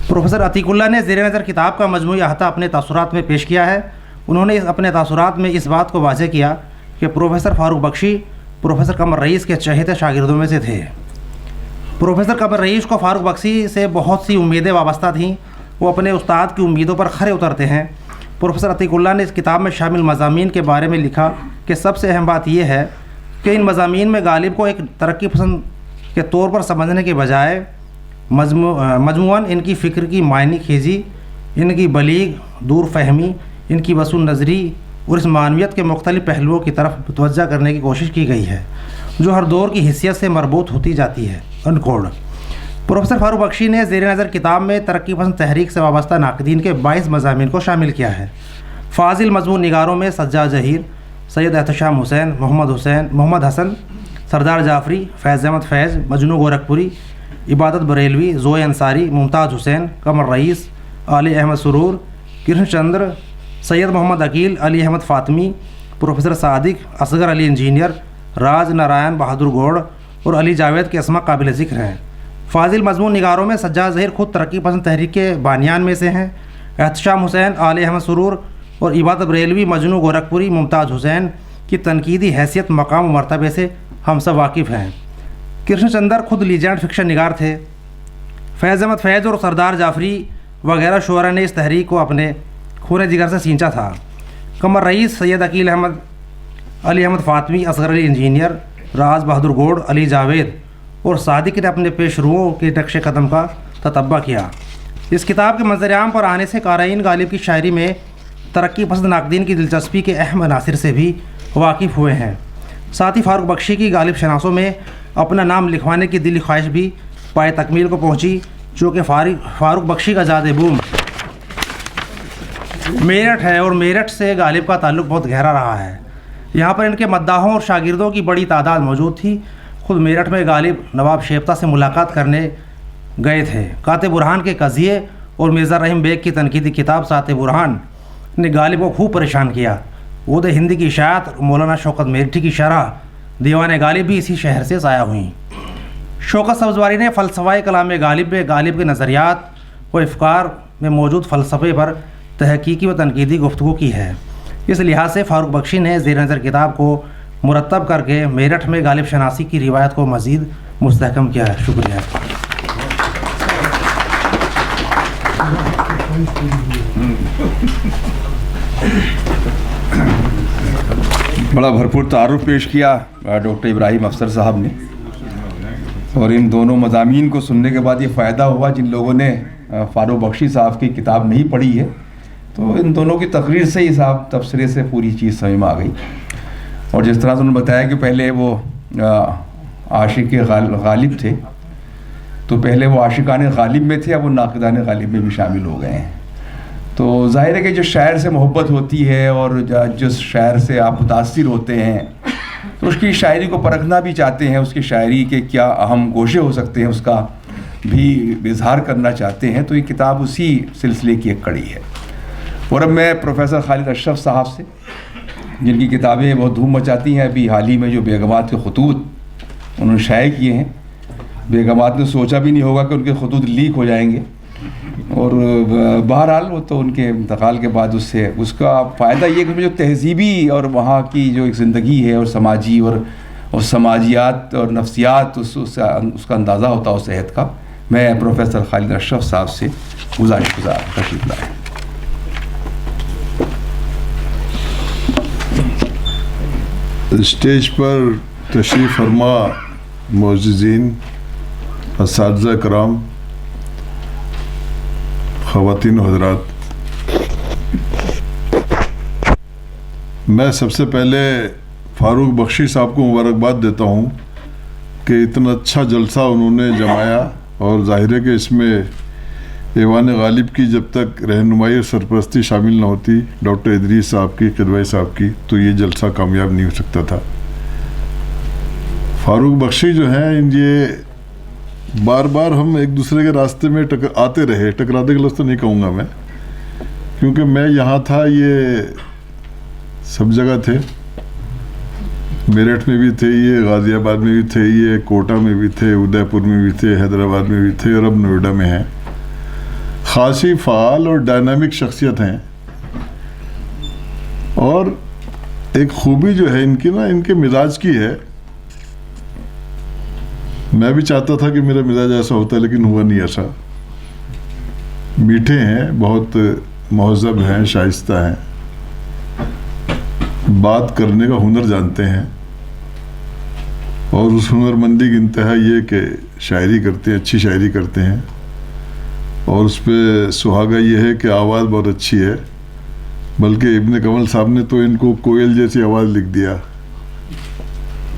پروفیسر عتیق اللہ نے زیر نظر کتاب کا مجموعی احاطہ اپنے تاثرات میں پیش کیا ہے۔ انہوں نے اپنے تاثرات میں اس بات کو واضح کیا کہ پروفیسر فاروق بخشی پروفیسر قمر رئیس کے چہیتے شاگردوں میں سے تھے۔ پروفیسر قمر رئیس کو فاروق بخشی سے بہت سی امیدیں وابستہ تھیں، وہ اپنے استاد کی امیدوں پر کھرے اترتے ہیں۔ پروفیسر عتیق اللہ نے اس کتاب میں شامل مضامین کے بارے میں لکھا کہ سب سے اہم بات یہ ہے کہ ان مضامین میں غالب کو ایک ترقی پسند کے طور پر سمجھنے کے بجائے مجموعاً ان کی فکر کی معنی خیزی، ان کی بلیغ دور فہمی، ان کی وسوع نظری اور اس معنویت کے مختلف پہلوؤں کی طرف متوجہ کرنے کی کوشش کی گئی ہے جو ہر دور کی حیثیت سے مربوط ہوتی جاتی ہے۔ پروفیسر فاروق بخشی نے زیر نظر کتاب میں ترقی پسند تحریک سے وابستہ ناقدین کے 22 مضامین کو شامل کیا ہے۔ فاضل مضمون نگاروں میں سجاد ظہیر، سید احتشام حسین، محمد حسن، سردار جعفری، فیض احمد فیض، مجنو گورکھپوری، عبادت بریلوی، زوئے انصاری، ممتاز حسین، قمر رئیس، علی احمد سرور، کرشن چندر، سید محمد عقیل، علی احمد فاطمی، پروفیسر صادق، اصغر علی انجینئر، راج نارائن بہادر گوڑ اور علی جاوید کے اسماء قابل ذکر ہیں۔ فاضل مضمون نگاروں میں سجاد ظہیر خود ترقی پسند تحریک کے بانیان میں سے ہیں۔ احتشام حسین، علی احمد سرور اور عبادت بریلوی مجنو گورکھپوری ممتاز حسین کی تنقیدی حیثیت، مقام و مرتبے سے ہم سب واقف ہیں۔ کرشن چندر خود لیجنڈ فکشن نگار تھے. فیض احمد فیض اور سردار جعفری وغیرہ شعراء نے اس تحریک کو اپنے خون جگر سے سینچا تھا. قمر رئیس، سید عقیل احمد، علی احمد فاطمی، اصغر علی انجینئر، راز بہادر گوڑ، علی جاوید اور صادق نے اپنے پیشروؤں کے نقش قدم کا تتبع کیا. اس کتاب کے منظر عام پر آنے سے قارئین غالب کی شاعری میں ترقی پسند ناقدین کی دلچسپی کے اہم عناصر سے بھی واقف ہوئے ہیں. ساتھ ہی فاروق بخشی کی غالب شناسوں میں اپنا نام لکھوانے کی دلی خواہش بھی پائے تکمیل کو پہنچی، چونکہ فاروق بخشی کا زاد بوم میرٹھ ہے اور میرٹھ سے غالب کا تعلق بہت گہرا رہا ہے. یہاں پر ان کے مداحوں اور شاگردوں کی بڑی تعداد موجود تھی. خود میرٹھ میں غالب نواب شیفتہ سے ملاقات کرنے گئے تھے. کاتب برہان کے قضیے اور مرزا رحیم بیگ کی تنقیدی کتاب سات برہان نے غالب کو خوب پریشان کیا. عود ہندی کی اشاعت اور مولانا شوکت میرٹھی کی شرح دیوان غالب بھی اسی شہر سے ضائع ہوئیں. شوکت سبزواری نے فلسفہ کلام غالب میں غالب کے نظریات و افکار میں موجود فلسفے پر تحقیقی و تنقیدی گفتگو کی ہے. اس لحاظ سے فاروق بخشی نے زیر نظر کتاب کو مرتب کر کے میرٹھ میں غالب شناسی کی روایت کو مزید مستحکم کیا ہے. شکریہ. بڑا بھرپور تعارف پیش کیا ڈاکٹر ابراہیم افسر صاحب نے، اور ان دونوں مضامین کو سننے کے بعد یہ فائدہ ہوا جن لوگوں نے فاروق بخشی صاحب کی کتاب نہیں پڑھی ہے، تو ان دونوں کی تقریر سے ہی صاحب تبصرے سے پوری چیز سمجھ میں آ گئی. اور جس طرح سے انہوں نے بتایا کہ پہلے وہ عاشق غالب تھے، تو پہلے وہ عاشقان غالب میں تھے، اب وہ ناقدان غالب میں بھی شامل ہو گئے ہیں. تو ظاہر ہے کہ جو شاعر سے محبت ہوتی ہے اور جس شاعر سے آپ متاثر ہوتے ہیں تو اس کی شاعری کو پرکھنا بھی چاہتے ہیں، اس کی شاعری کے کیا اہم گوشے ہو سکتے ہیں اس کا بھی اظہار کرنا چاہتے ہیں. تو یہ کتاب اسی سلسلے کی ایک کڑی ہے. اور اب میں پروفیسر خالد اشرف صاحب سے، جن کی کتابیں بہت دھوم مچاتی ہیں، ابھی حال ہی میں جو بیگمات کے خطوط انہوں نے شائع کیے ہیں، بیگمات نے سوچا بھی نہیں ہوگا کہ ان کے خطوط لیک ہو جائیں گے، اور بہرحال وہ تو ان کے انتقال کے بعد اس کا فائدہ یہ کہ جو تہذیبی اور وہاں کی جو ایک زندگی ہے اور سماجی اور سماجیات اور نفسیات اس کا اندازہ ہوتا ہے صحت کا. میں پروفیسر خالد اشرف صاحب سے گزارش تشریف لائیں. اسٹیج پر تشریف فرما معززین، اساتذہ کرام، خواتین و حضرات، میں سب سے پہلے فاروق بخشی صاحب کو مبارکباد دیتا ہوں کہ اتنا اچھا جلسہ انہوں نے جمایا، اور ظاہر ہے کہ اس میں ایوان غالب کی جب تک رہنمائی اور سرپرستی شامل نہ ہوتی، ڈاکٹر ادریس صاحب کی، قدوئی صاحب کی، تو یہ جلسہ کامیاب نہیں ہو سکتا تھا. فاروق بخشی جو ہیں، یہ بار بار ہم ایک دوسرے کے راستے میں آتے رہے، ٹکراتے کے لفظ تو نہیں کہوں گا میں، کیونکہ میں یہاں تھا، یہ سب جگہ تھے، میرٹھ میں بھی تھے، یہ غازی آباد میں بھی تھے، یہ کوٹا میں بھی تھے، ادے پور میں بھی تھے، حیدرآباد میں بھی تھے، اور اب نوئیڈا میں ہیں. خاصی فعال اور ڈائنامک شخصیت ہیں. اور ایک خوبی جو ہے ان کی نا، ان کے مزاج کی ہے. میں بھی چاہتا تھا کہ میرا مزاج ایسا ہوتا ہے، لیکن ہوا نہیں ایسا. میٹھے ہیں، بہت مہذب ہیں، شائستہ ہیں، بات کرنے کا ہنر جانتے ہیں، اور اس ہنر مندی کی انتہا یہ کہ شاعری کرتے ہیں، اچھی شاعری کرتے ہیں. اور اس پہ سہاگا یہ ہے کہ آواز بہت اچھی ہے، بلکہ ابن کمل صاحب نے تو ان کو کوئل جیسی آواز لکھ دیا.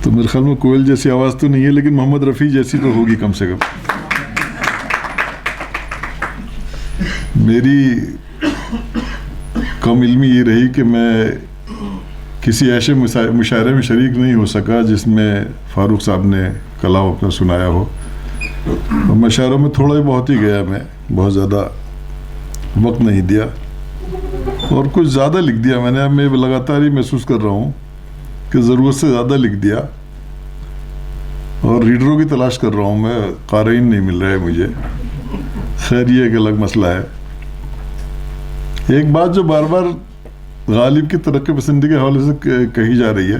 تو میرے خیال میں کوئل جیسی آواز تو نہیں ہے، لیکن محمد رفیع جیسی تو ہوگی کم سے کم. میری کم علمی یہ رہی کہ میں کسی ایسے مشاعرے میں شریک نہیں ہو سکا جس میں فاروق صاحب نے کلام اپنا سنایا ہو. مشاعروں میں تھوڑا ہی بہت ہی گیا، میں بہت زیادہ وقت نہیں دیا، اور کچھ زیادہ لکھ دیا میں نے. اب میں لگاتار ہی محسوس کر رہا ہوں کہ ضرورت سے زیادہ لکھ دیا، اور ریڈروں کی تلاش کر رہا ہوں میں، قارئین نہیں مل رہے مجھے. خیر، یہ ایک الگ مسئلہ ہے. ایک بات جو بار بار غالب کی ترقی پسندی کے حوالے سے کہی جا رہی ہے،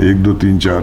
1 2 3 4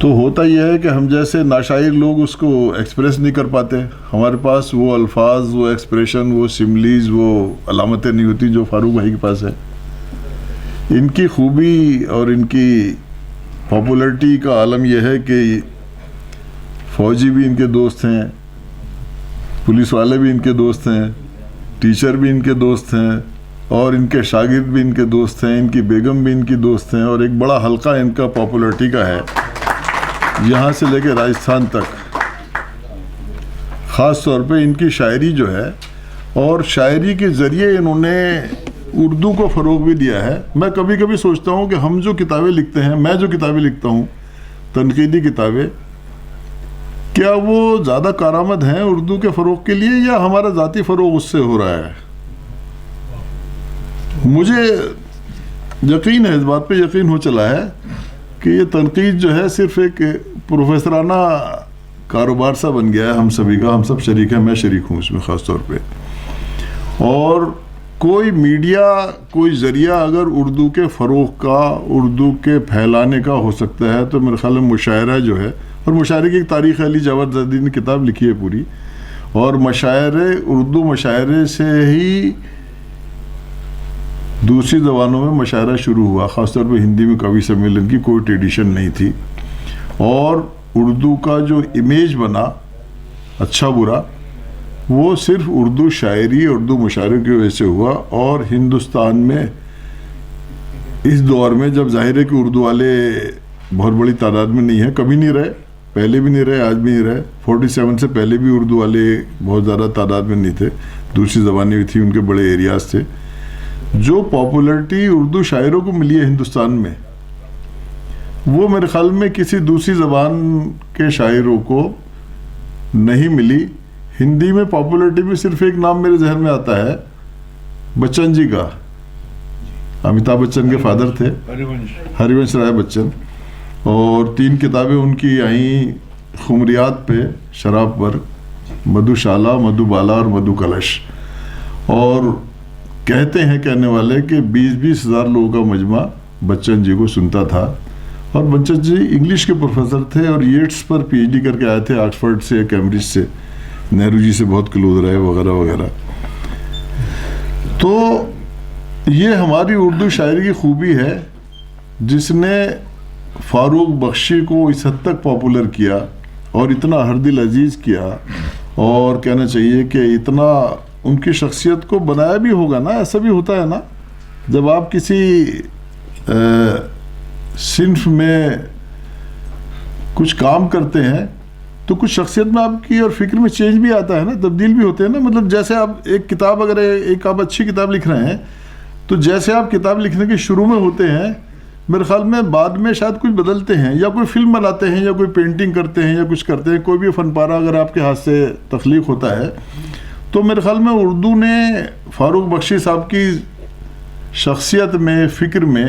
تو ہوتا یہ ہے کہ ہم جیسے ناشائر لوگ اس کو ایکسپریس نہیں کر پاتے. ہمارے پاس وہ الفاظ، وہ ایکسپریشن، وہ سملیز، وہ علامتیں نہیں ہوتی جو فاروق بھائی کے پاس ہے. ان کی خوبی اور ان کی پاپولرٹی کا عالم یہ ہے کہ فوجی بھی ان کے دوست ہیں، پولیس والے بھی ان کے دوست ہیں، ٹیچر بھی ان کے دوست ہیں، اور ان کے شاگرد بھی ان کے دوست ہیں، ان کی بیگم بھی ان کی دوست ہیں، اور ایک بڑا حلقہ ان کا پاپولرٹی کا ہے یہاں سے لے کے راجستھان تک. خاص طور پہ ان کی شاعری جو ہے، اور شاعری کے ذریعے انہوں نے اردو کو فروغ بھی دیا ہے. میں کبھی کبھی سوچتا ہوں کہ ہم جو کتابیں لکھتے ہیں، میں جو کتابیں لکھتا ہوں تنقیدی کتابیں، کیا وہ زیادہ کارآمد ہیں اردو کے فروغ کے لیے، یا ہمارا ذاتی فروغ اس سے ہو رہا ہے؟ مجھے یقین ہے، اس بات پہ یقین ہو چلا ہے کہ یہ تنقید جو ہے صرف ایک پروفیسرانہ کاروبار سا بن گیا ہے ہم سبھی کا. ہم سب شریک ہیں، میں شریک ہوں اس میں خاص طور پہ. اور کوئی میڈیا، کوئی ذریعہ اگر اردو کے فروغ کا، اردو کے پھیلانے کا ہو سکتا ہے تو میرے خیال میں مشاعرہ جو ہے، اور مشاعرے کی ایک تاریخ علی جاوید زادی نے کتاب لکھی ہے پوری، اور مشاعرے، اردو مشاعرے سے ہی دوسری زبانوں میں مشاعرہ شروع ہوا. خاص طور پہ ہندی میں کوی سمیلن کی کوئی ٹریڈیشن نہیں تھی، اور اردو کا جو امیج بنا اچھا برا، وہ صرف اردو شاعری، اردو مشاعرے کی وجہ سے ہوا. اور ہندوستان میں اس دور میں، جب ظاہر ہے کہ اردو والے بہت بڑی تعداد میں نہیں ہیں، کبھی نہیں رہے، پہلے بھی نہیں رہے، آج بھی نہیں رہے. 47 سے پہلے بھی اردو والے بہت زیادہ تعداد میں نہیں تھے، دوسری زبانیں بھی تھیں، ان کے بڑے ایریاز تھے. جو پاپولرٹی اردو شاعروں کو ملی ہے ہندوستان میں، وہ میرے خیال میں کسی دوسری زبان کے شاعروں کو نہیں ملی. ہندی میں پاپولرٹی میں صرف ایک نام میرے ذہن میں آتا ہے، بچن جی کا. امیتابھ بچن کے فادر تھے، ہری ونش رائے بچن، اور 3 کتابیں ان کی آئیں خمریات پہ، شراب پر، مدھو شالا، مدھو بالا اور مدھو کلش. اور کہتے ہیں کہنے والے کہ 20-20 ہزار لوگوں کا مجمع بچن جی کو سنتا تھا. اور بچن جی انگلش کے پروفیسر تھے، اور یٹس پر پی ایچ ڈی کر کے آئے تھے، آکسفورڈ سے، کیمبرج سے، نہرو جی سے بہت کلوز رہے، وغیرہ وغیرہ. تو یہ ہماری اردو شاعری کی خوبی ہے، جس نے فاروق بخشی کو اس حد تک پاپولر کیا، اور اتنا ہر دل عزیز کیا، اور کہنا چاہیے کہ اتنا ان کی شخصیت کو بنایا بھی ہوگا نا. ایسا بھی ہوتا ہے نا، جب آپ کسی صنف میں کچھ کام کرتے ہیں تو کچھ شخصیت میں آپ کی اور فکر میں چینج بھی آتا ہے نا، تبدیل بھی ہوتے ہیں نا. مطلب جیسے آپ ایک کتاب، اگر ایک آپ اچھی کتاب لکھ رہے ہیں، تو جیسے آپ کتاب لکھنے کے شروع میں ہوتے ہیں، میرے خیال میں بعد میں شاید کچھ بدلتے ہیں، یا کوئی فلم بناتے ہیں، یا کوئی پینٹنگ کرتے ہیں، یا کچھ کرتے ہیں. کوئی بھی فن پارہ اگر آپ کے ہاتھ سے تخلیق ہوتا ہے، تو میرے خیال میں اردو نے فاروق بخشی صاحب کی شخصیت میں، فکر میں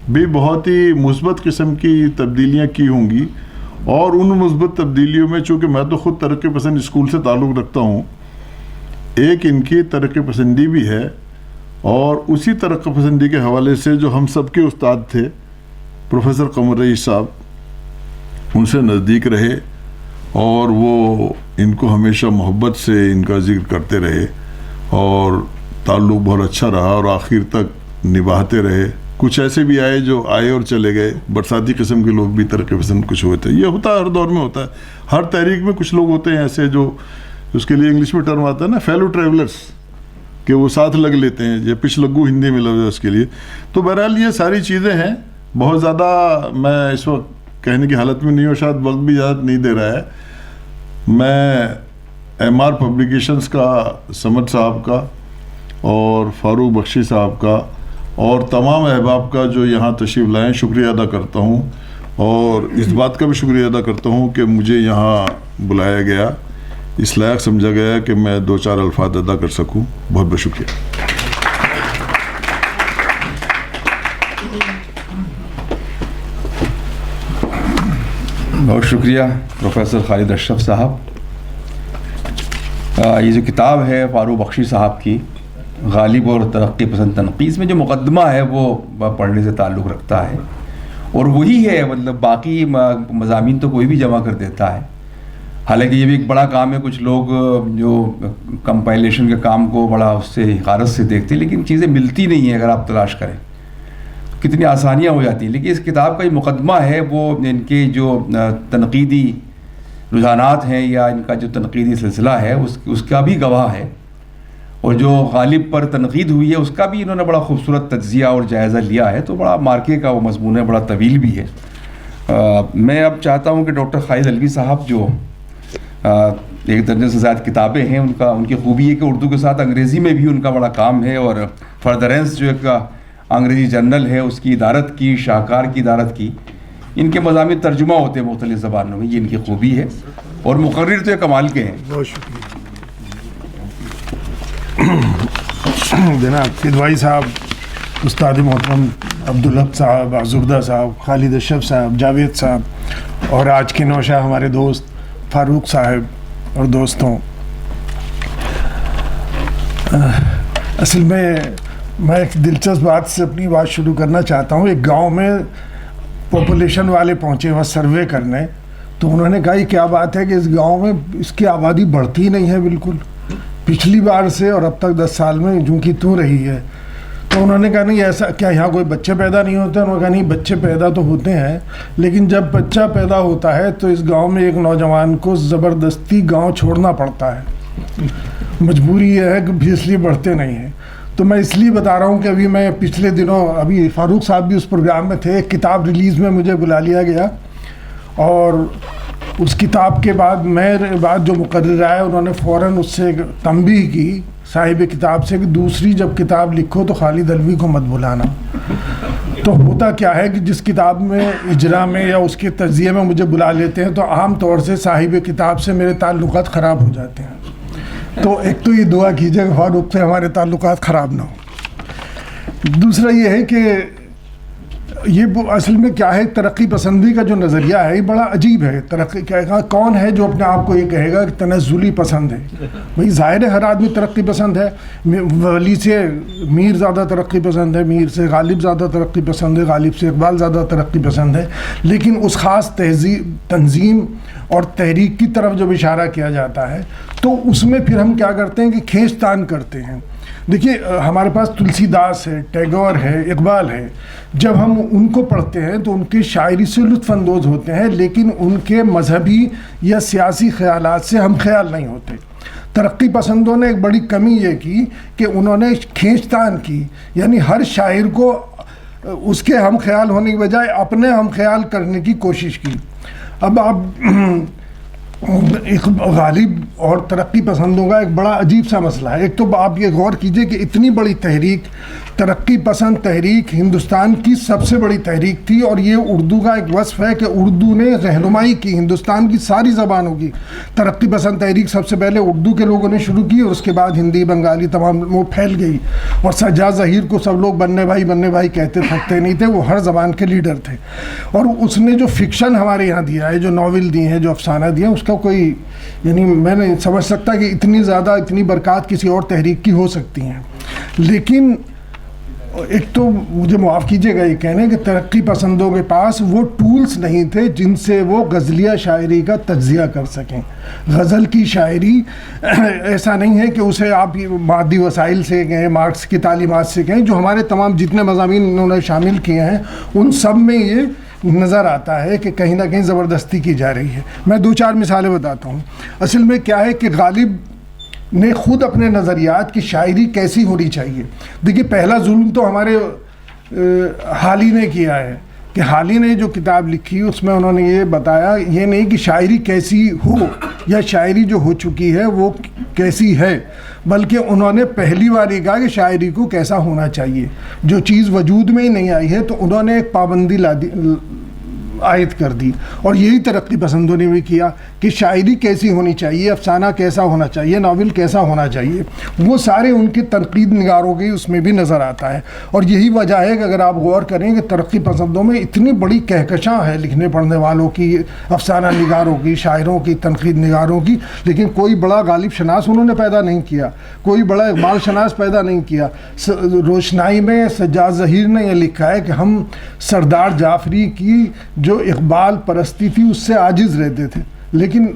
بھی بہت ہی مثبت قسم کی تبدیلیاں کی ہوں گی. اور ان مثبت تبدیلیوں میں، چونکہ میں تو خود ترقی پسند اسکول سے تعلق رکھتا ہوں، ایک ان کی ترقی پسندی بھی ہے. اور اسی ترقی پسندی کے حوالے سے جو ہم سب کے استاد تھے پروفیسر قمر رئیس صاحب، ان سے نزدیک رہے، اور وہ ان کو ہمیشہ محبت سے ان کا ذکر کرتے رہے، اور تعلق بہت اچھا رہا، اور آخر تک نبھاتے رہے. کچھ ایسے بھی آئے جو آئے اور چلے گئے، برساتی قسم کے لوگ بھی ترقی پسند کچھ ہوئے تھے. یہ ہوتا ہے، ہر دور میں ہوتا ہے. ہر تحریک میں کچھ لوگ ہوتے ہیں ایسے جو، اس کے لیے انگلش میں ٹرم آتا ہے نا، فیلو ٹریولرز، کہ وہ ساتھ لگ لیتے ہیں، یہ پچھ لگو ہندی میں لفظ ہے اس کے لیے. تو بہرحال یہ ساری چیزیں ہیں. بہت زیادہ میں اس وقت کہنے کی حالت میں نہیں ہوں، شاید وقت بھی اجازت نہیں دے رہا ہے. میں ایم آر پبلیکیشنز کا، سمد صاحب کا، اور فاروق بخشی صاحب کا، اور تمام احباب کا جو یہاں تشریف لائیں، شکریہ ادا کرتا ہوں. اور اس بات کا بھی شکریہ ادا کرتا ہوں کہ مجھے یہاں بلایا گیا، اس لائق سمجھا گیا کہ میں 2-4 الفاظ ادا کر سکوں. بہت بہت شکریہ. بہت شکریہ پروفیسر خالد اشرف صاحب. یہ جو کتاب ہے فاروق بخشی صاحب کی، غالب اور ترقی پسند تنقید، میں جو مقدمہ ہے وہ پڑھنے سے تعلق رکھتا ہے. اور وہی ہے مطلب باقی مضامین تو کوئی بھی جمع کر دیتا ہے. حالانکہ یہ بھی ایک بڑا کام ہے, کچھ لوگ جو کمپائلیشن کے کام کو بڑا اس سے حقارت سے دیکھتے ہیں, لیکن چیزیں ملتی نہیں ہیں اگر آپ تلاش کریں, کتنی آسانیاں ہو جاتی ہیں. لیکن اس کتاب کا یہ مقدمہ ہے وہ ان کے جو تنقیدی رجحانات ہیں یا ان کا جو تنقیدی سلسلہ ہے اس کا بھی گواہ ہے, اور جو غالب پر تنقید ہوئی ہے اس کا بھی انہوں نے بڑا خوبصورت تجزیہ اور جائزہ لیا ہے. تو بڑا مارکے کا وہ مضمون ہے, بڑا طویل بھی ہے. میں اب چاہتا ہوں کہ ڈاکٹر خالد علوی صاحب جو ایک درجن سے زیادہ کتابیں ہیں, ان کی خوبی ہے کہ اردو کے ساتھ انگریزی میں بھی ان کا بڑا کام ہے, اور فردرنس جو ایک انگریزی جرنل ہے اس کی ادارت کی, شاہکار کی ادارت کی, ان کے مضامین ترجمہ ہوتے ہیں مختلف زبانوں میں, یہ ان کی خوبی ہے. اور مقرر تو یہ کمال کے ہیں. بہت شکریہ جناب کدوائی صاحب, استاد محترم عبدالحق صاحب, زبدہ صاحب, خالد اشرف صاحب, جاوید صاحب, اور آج کے نوشہ ہمارے دوست فاروق صاحب اور دوستوں. اصل میں ایک دلچسپ بات سے اپنی بات شروع کرنا چاہتا ہوں. ایک گاؤں میں پاپولیشن والے پہنچے وہاں سروے کرنے, تو انہوں نے کہا یہ کیا بات ہے کہ اس گاؤں میں اس کی آبادی بڑھتی نہیں ہے بالکل, پچھلی بار سے اور اب تک 10 سال میں جو کی تو رہی ہے. تو انہوں نے کہا نہیں ایسا کیا یہاں کوئی بچے پیدا نہیں ہوتے؟ انہوں نے کہا نہیں بچے پیدا تو ہوتے ہیں, لیکن جب بچہ پیدا ہوتا ہے تو اس گاؤں میں ایک نوجوان کو زبردستی گاؤں چھوڑنا پڑتا ہے. مجبوری یہ ہے کہ اس لیے بڑھتے نہیں ہیں. تو میں اس لیے بتا رہا ہوں کہ ابھی میں پچھلے دنوں, ابھی فاروق صاحب بھی اس پروگرام میں تھے, ایک کتاب ریلیز میں مجھے بلا لیا گیا, اور اس کتاب کے بعد میرے بعد جو مقرر آئے انہوں نے فوراً اس سے تنبیہ کی صاحب کتاب سے کہ دوسری جب کتاب لکھو تو خالد علوی کو مت بلانا. تو ہوتا کیا ہے کہ جس کتاب میں اجرا میں یا اس کے تجزیے میں مجھے بلا لیتے ہیں تو عام طور سے صاحب کتاب سے میرے تعلقات خراب ہو جاتے ہیں. تو ایک تو یہ دعا کیجیے کہ فاروق سے ہمارے تعلقات خراب نہ ہوں. دوسرا یہ ہے کہ یہ اصل میں کیا ہے, ترقی پسندی کا جو نظریہ ہے یہ بڑا عجیب ہے. ترقی کون ہے جو اپنے آپ کو یہ کہے گا کہ تنزلی پسند ہے؟ بھائی ظاہر ہے ہر آدمی ترقی پسند ہے. ولی سے میر زیادہ ترقی پسند ہے, میر سے غالب زیادہ ترقی پسند ہے, غالب سے اقبال زیادہ ترقی پسند ہے. لیکن اس خاص تنظیم اور تحریک کی طرف جب اشارہ کیا جاتا ہے تو اس میں پھر ہم کیا کرتے ہیں کہ کھینچ تان کرتے ہیں. دیکھیے ہمارے پاس تلسی داس ہے, ٹیگور ہے, اقبال ہے. جب ہم ان کو پڑھتے ہیں تو ان کی شاعری سے لطف اندوز ہوتے ہیں, لیکن ان کے مذہبی یا سیاسی خیالات سے ہم خیال نہیں ہوتے. ترقی پسندوں نے ایک بڑی کمی یہ کی کہ انہوں نے کھینچ تان کی, یعنی ہر شاعر کو اس کے ہم خیال ہونے کی بجائے اپنے ہم خیال کرنے کی کوشش کی. اب آپ غالب اور ترقی پسندوں کا ایک بڑا عجیب سا مسئلہ ہے. ایک تو آپ یہ غور کیجئے کہ اتنی بڑی تحریک, ترقی پسند تحریک ہندوستان کی سب سے بڑی تحریک تھی, اور یہ اردو کا ایک وصف ہے کہ اردو نے رہنمائی کی ہندوستان کی ساری زبانوں کی. ترقی پسند تحریک سب سے پہلے اردو کے لوگوں نے شروع کی, اور اس کے بعد ہندی, بنگالی تمام وہ پھیل گئی. اور سجاد ظہیر کو سب لوگ بننے بھائی کہتے تھکتے نہیں تھے, وہ ہر زبان کے لیڈر تھے. اور اس نے جو فکشن ہمارے یہاں دیا ہے, جو ناول دیے ہیں, جو افسانہ دیے ہیں, اس کا کوئی یعنی میں نہیں سمجھ سکتا کہ اتنی برکات کسی اور تحریک کی ہو سکتی ہیں. لیکن ایک تو مجھے معاف کیجیے گا یہ کہنے کہ ترقی پسندوں کے پاس وہ ٹولز نہیں تھے جن سے وہ غزلیہ شاعری کا تجزیہ کر سکیں. غزل کی شاعری ایسا نہیں ہے کہ اسے آپ مادی وسائل سے کہیں, مارکس کی تعلیمات سے کہیں, جو ہمارے تمام جتنے مضامین انہوں نے شامل کیے ہیں ان سب میں یہ نظر آتا ہے کہ کہیں نہ کہیں زبردستی کی جا رہی ہے. میں 2-4 مثالیں بتاتا ہوں. اصل میں کیا ہے کہ غالب نے خود اپنے نظریات کی شاعری کیسی ہونی چاہیے. دیکھیے پہلا ظلم تو ہمارے حالی نے کیا ہے کہ حالی نے جو کتاب لکھی اس میں انہوں نے یہ بتایا, یہ نہیں کہ شاعری کیسی ہو یا شاعری جو ہو چکی ہے وہ کیسی ہے, بلکہ انہوں نے پہلی بار یہ کہا کہ شاعری کو کیسا ہونا چاہیے. جو چیز وجود میں ہی نہیں آئی ہے تو انہوں نے ایک پابندی عائد کر دی. اور یہی ترقی پسندوں نے بھی کیا کہ شاعری کیسی ہونی چاہیے, افسانہ کیسا ہونا چاہیے, ناول کیسا ہونا چاہیے, وہ سارے ان کے تنقید نگاروں کے اس میں بھی نظر آتا ہے. اور یہی وجہ ہے کہ اگر آپ غور کریں کہ ترقی پسندوں میں اتنی بڑی کہکشاں ہے لکھنے پڑھنے والوں کی, افسانہ نگاروں کی, شاعروں کی, تنقید نگاروں کی, لیکن کوئی بڑا غالب شناس انہوں نے پیدا نہیں کیا, کوئی بڑا اقبال شناس پیدا نہیں کیا. روشنائی میں سجاد ظہیر نے یہ لکھا ہے کہ ہم سردار جعفری کی جو اقبال پرستی تھی اس سے عاجز رہتے تھے, لیکن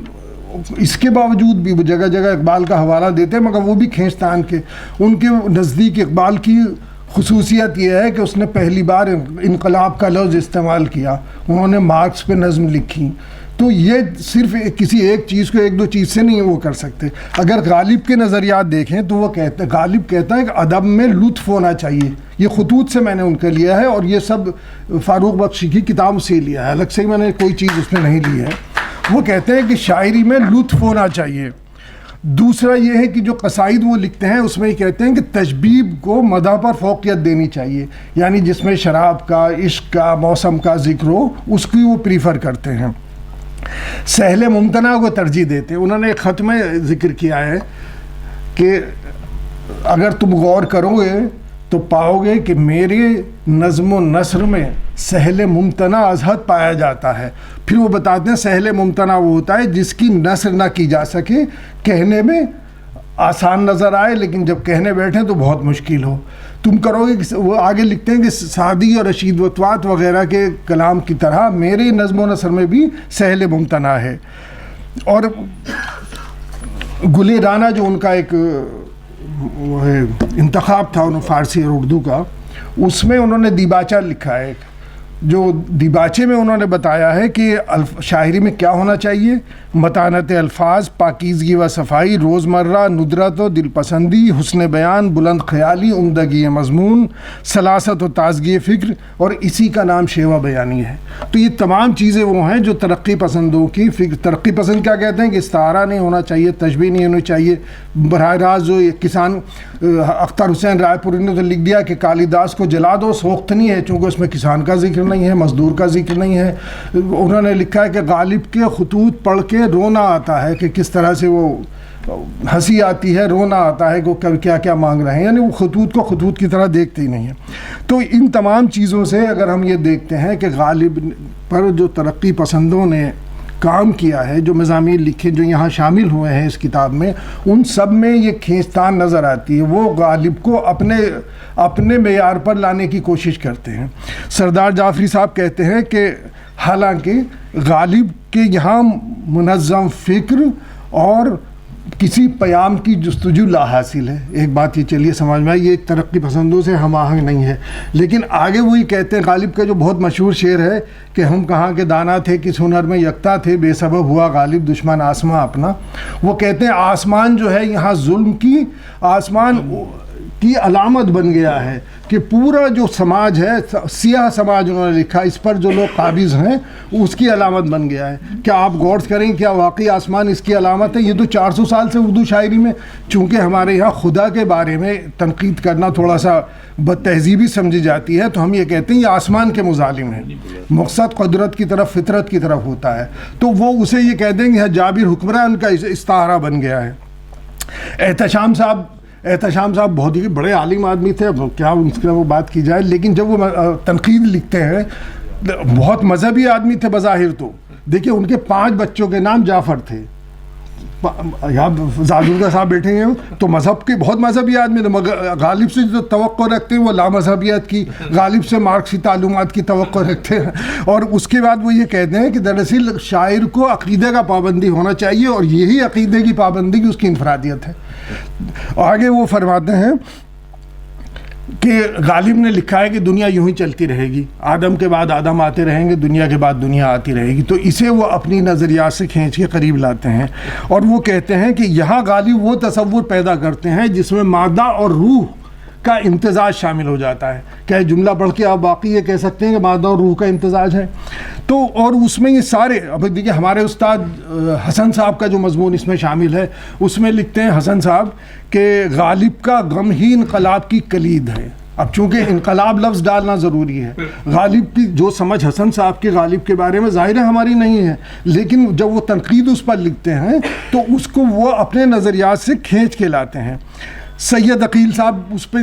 اس کے باوجود بھی وہ جگہ جگہ اقبال کا حوالہ دیتے ہیں, مگر وہ بھی کھینچتان کے. ان کے نزدیک اقبال کی خصوصیت یہ ہے کہ اس نے پہلی بار انقلاب کا لفظ استعمال کیا, انہوں نے مارکس پہ نظم لکھی. تو یہ صرف کسی ایک چیز کو ایک دو چیز سے نہیں وہ کر سکتے. اگر غالب کے نظریات دیکھیں تو وہ کہتے ہیں, غالب کہتا ہے کہ ادب میں لطف ہونا چاہیے. یہ خطوط سے میں نے ان کے لیا ہے اور یہ سب فاروق بخشی کی کتاب سے لیا ہے, الگ سے میں نے کوئی چیز اس میں نہیں لی ہے. وہ کہتے ہیں کہ شاعری میں لطف ہونا چاہیے. دوسرا یہ ہے کہ جو قصائد وہ لکھتے ہیں اس میں یہ کہتے ہیں کہ تشبیب کو مدح پر فوقیت دینی چاہیے, یعنی جس میں شراب کا, عشق کا, موسم کا ذکر ہو اس کی وہ پریفر کرتے ہیں. سہل ممتنع کو ترجیح دیتے ہیں. انہوں نے ایک خط میں ذکر کیا ہے کہ اگر تم غور کرو گے تو پاؤ گے کہ میرے نظم و نثر میں سہل ممتنع از حد پایا جاتا ہے. پھر وہ بتاتے ہیں سہل ممتنع وہ ہوتا ہے جس کی نثر نہ کی جا سکے, کہنے میں آسان نظر آئے لیکن جب کہنے بیٹھیں تو بہت مشکل ہو. تم کرو گے کہ وہ آگے لکھتے ہیں کہ سعدی اور رشید وطوات وغیرہ کے کلام کی طرح میرے نظم و نثر میں بھی سہل ممتنع ہے. اور گل رانا جو ان کا ایک انتخاب تھا انہوں فارسی اور اردو کا, اس میں انہوں نے دیباچہ لکھا ہے. جو دیباچے میں انہوں نے بتایا ہے کہ شاعری میں کیا ہونا چاہیے, متانت الفاظ, پاکیزگی و صفائی, روزمرہ ندرت و دل پسندی, حسن بیان, بلند خیالی, عمدگی مضمون, سلاست و تازگی فکر, اور اسی کا نام شیوا بیانی ہے. تو یہ تمام چیزیں وہ ہیں جو ترقی پسندوں کی فکر. ترقی پسند کیا کہتے ہیں کہ استعارہ نہیں ہونا چاہیے, تشبیہ نہیں ہونی چاہیے. براہ راست جو کسان اختر حسین رائے پوری نے تو لکھ دیا کہ کالی داس کو جلا دو, سوخت نہیں ہے چونکہ اس میں کسان کا ذکر نہیں ہے, مزدور کا ذکر نہیں ہے. انہوں نے لکھا ہے کہ غالب کے خطوط پڑھ کے رونا آتا ہے کہ کس طرح سے وہ ہنسی آتی ہے, رونا آتا ہے کہ کیا کیا مانگ رہے ہیں, یعنی وہ خطوط کو خطوط کی طرح دیکھتے ہی نہیں ہیں. تو ان تمام چیزوں سے اگر ہم یہ دیکھتے ہیں کہ غالب پر جو ترقی پسندوں نے کام کیا ہے, جو مضامین لکھے جو یہاں شامل ہوئے ہیں اس کتاب میں, ان سب میں یہ کھینچتان نظر آتی ہے. وہ غالب کو اپنے معیار پر لانے کی کوشش کرتے ہیں. سردار جعفری صاحب کہتے ہیں کہ حالانکہ غالب کے یہاں منظم فکر اور کسی پیام کی جستجو لا حاصل ہے. ایک بات یہ چلیے سمجھ میں آئی, یہ ترقی پسندوں سے ہم آہنگ نہیں ہے. لیکن آگے وہی کہتے ہیں, غالب کا جو بہت مشہور شعر ہے کہ ہم کہاں کے دانا تھے, کس ہنر میں یکتا تھے, بے سبب ہوا غالب دشمن آسمان اپنا. وہ کہتے ہیں آسمان جو ہے یہاں ظلم کی, آسمان کی علامت بن گیا ہے کہ پورا جو سماج ہے, سیاہ سماج انہوں نے لکھا, اس پر جو لوگ قابض ہیں اس کی علامت بن گیا ہے. کیا آپ غور کریں کیا واقعی آسمان اس کی علامت ہے؟ یہ تو 400 سال سے اردو شاعری میں, چونکہ ہمارے یہاں خدا کے بارے میں تنقید کرنا تھوڑا سا بد تہذیبی سمجھی جاتی ہے, تو ہم یہ کہتے ہیں یہ آسمان کے مظالم ہیں. مقصد قدرت کی طرف, فطرت کی طرف ہوتا ہے, تو وہ اسے یہ کہہ دیں گے جابر حکمران کا استعارہ بن گیا ہے. احتشام صاحب بہت ہی بڑے عالم آدمی تھے, اب کیا ان سے وہ بات کی جائے, لیکن جب وہ تنقید لکھتے ہیں, بہت مذہبی آدمی تھے بظاہر. تو دیکھیں ان کے 5 بچوں کے نام جعفر تھے. یہاں زادولگا صاحب بیٹھے ہیں تو مذہب کے بہت مذہبی آدمی تھے, مگر غالب سے جو توقع رکھتے ہیں وہ لامذہبیت کی, غالب سے مارکسی تعلمات کی توقع رکھتے ہیں. اور اس کے بعد وہ یہ کہتے ہیں کہ دراصل شاعر کو عقیدے کا پابندی ہونا چاہیے, اور یہی عقیدے کی پابندی کی اس کی انفرادیت ہے. آگے وہ فرماتے ہیں کہ غالب نے لکھا ہے کہ دنیا یوں ہی چلتی رہے گی, آدم کے بعد آدم آتے رہیں گے, دنیا کے بعد دنیا آتی رہے گی. تو اسے وہ اپنی نظریات سے کھینچ کے قریب لاتے ہیں, اور وہ کہتے ہیں کہ یہاں غالب وہ تصور پیدا کرتے ہیں جس میں مادہ اور روح کا امتزاج شامل ہو جاتا ہے. کیا جملہ پڑھ کے آپ باقی یہ کہہ سکتے ہیں کہ مادہ اور روح کا امتزاج ہے؟ تو اور اس میں یہ سارے, اب دیکھیے ہمارے استاد حسن صاحب کا جو مضمون اس میں شامل ہے, اس میں لکھتے ہیں حسن صاحب کہ غالب کا غم ہی انقلاب کی کلید ہے. اب چونکہ انقلاب لفظ ڈالنا ضروری ہے، غالب کی جو سمجھ حسن صاحب کے غالب کے بارے میں ظاہر ہے ہماری نہیں ہے، لیکن جب وہ تنقید اس پر لکھتے ہیں تو اس کو وہ اپنے نظریات سے کھینچ کے لاتے ہیں۔ سید عقیل صاحب اس پہ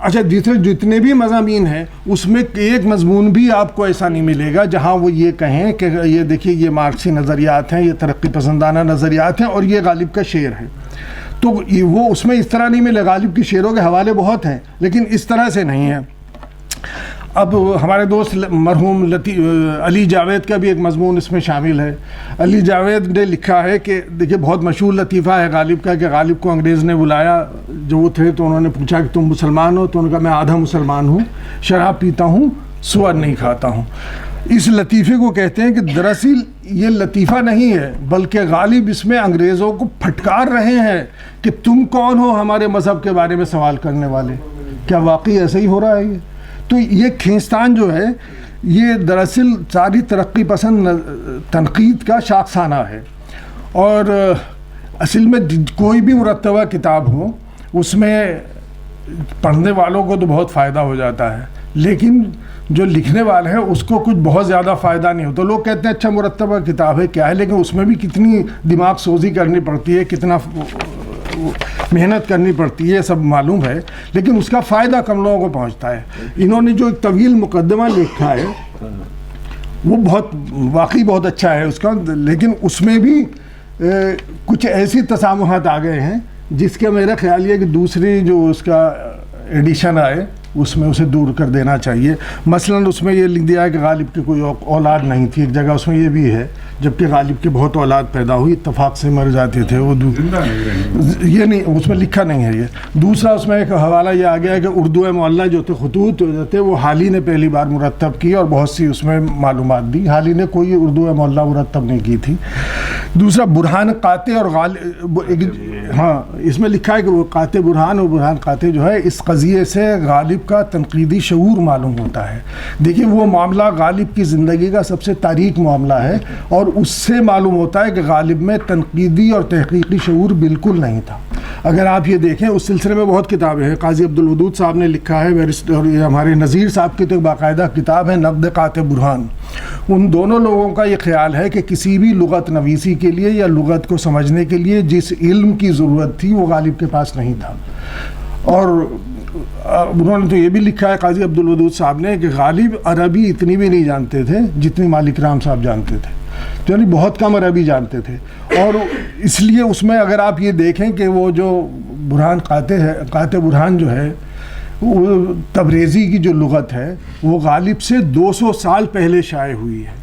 اچھا جتنے بھی مضامین ہیں اس میں ایک مضمون بھی آپ کو ایسا نہیں ملے گا جہاں وہ یہ کہیں کہ یہ دیکھیے یہ مارکسی نظریات ہیں، یہ ترقی پسندانہ نظریات ہیں اور یہ غالب کا شعر ہے، تو وہ اس میں اس طرح نہیں ملے۔ غالب کی شعروں کے حوالے بہت ہیں لیکن اس طرح سے نہیں ہیں۔ اب ہمارے دوست مرحوم علی جاوید کا بھی ایک مضمون اس میں شامل ہے۔ علی جاوید نے لکھا ہے کہ دیکھیے بہت مشہور لطیفہ ہے غالب کا کہ غالب کو انگریز نے بلایا جو وہ تھے تو انہوں نے پوچھا کہ تم مسلمان ہو؟ تو انہوں نے کہا میں آدھا مسلمان ہوں، شراب پیتا ہوں، سور نہیں کھاتا ہوں۔ اس لطیفے کو کہتے ہیں کہ دراصل یہ لطیفہ نہیں ہے بلکہ غالب اس میں انگریزوں کو پھٹکار رہے ہیں کہ تم کون ہو ہمارے مذہب کے بارے میں سوال کرنے والے؟ کیا واقعی ایسا ہی ہو رہا ہے یہ؟ تو یہ کھینچتان جو ہے یہ دراصل ساری ترقی پسند تنقید کا شاخسانہ ہے، اور اصل میں کوئی بھی مرتبہ کتاب ہو اس میں پڑھنے والوں کو تو بہت فائدہ ہو جاتا ہے لیکن جو لکھنے والے ہیں اس کو کچھ بہت زیادہ فائدہ نہیں ہوتا۔ لوگ کہتے ہیں اچھا مرتبہ کتاب ہے کیا ہے، لیکن اس میں بھی کتنی دماغ سوزی کرنی پڑتی ہے، کتنا محنت کرنی پڑتی ہے، سب معلوم ہے، لیکن اس کا فائدہ کم لوگوں کو پہنچتا ہے۔ انہوں نے جو ایک طویل مقدمہ لکھا ہے وہ واقعی بہت اچھا ہے اس کا، لیکن اس میں بھی کچھ ایسی تسامحات آ گئے ہیں جس کے میرا خیال یہ کہ دوسری جو اس کا ایڈیشن آئے اس میں اسے دور کر دینا چاہیے۔ مثلا اس میں یہ لکھ دیا ہے کہ غالب کی کوئی اولاد نہیں تھی، ایک جگہ اس میں یہ بھی ہے جبکہ غالب کی بہت اولاد پیدا ہوئی، اتفاق سے مر جاتے تھے وہ، یہ نہیں اس میں لکھا نہیں ہے یہ۔ دوسرا اس میں ایک حوالہ یہ آ گیا ہے کہ اردو معلّہ جو تھے خطوط تھے وہ حالی نے پہلی بار مرتب کی اور بہت سی اس میں معلومات دی، حالی نے کوئی اردو معلّہ مرتب نہیں کی تھی۔ دوسرا برہان قاطع اور غالب، ہاں اس میں لکھا ہے کہ وہ قاطع برہان اور برہان قاطع جو ہے اس قضیے سے غالب کا تنقیدی شعور معلوم ہوتا ہے۔ دیکھیے وہ معاملہ غالب کی زندگی کا سب سے تاریک معاملہ ہے اور اس سے معلوم ہوتا ہے کہ غالب میں تنقیدی اور تحقیقی شعور بالکل نہیں تھا۔ اگر آپ یہ دیکھیں اس سلسلے میں بہت کتابیں ہیں، قاضی عبدالودود صاحب نے لکھا ہے، اور یہ ہمارے نذیر صاحب کی تو باقاعدہ کتاب ہے نقد قاطع برہان۔ ان دونوں لوگوں کا یہ خیال ہے کہ کسی بھی لغت نویسی کے لیے یا لغت کو سمجھنے کے لیے جس علم کی ضرورت تھی وہ غالب کے پاس نہیں تھا، اور انہوں نے تو یہ بھی لکھا ہے قاضی عبدالودود صاحب نے کہ غالب عربی اتنی بھی نہیں جانتے تھے جتنی مالک رام صاحب جانتے تھے، یعنی بہت کم عربی جانتے تھے، اور اس لیے اس میں اگر آپ یہ دیکھیں کہ وہ جو برہان قاطع ہے، قاطع برہان جو ہے وہ تبریزی کی جو لغت ہے وہ غالب سے 200 سال پہلے شائع ہوئی ہے۔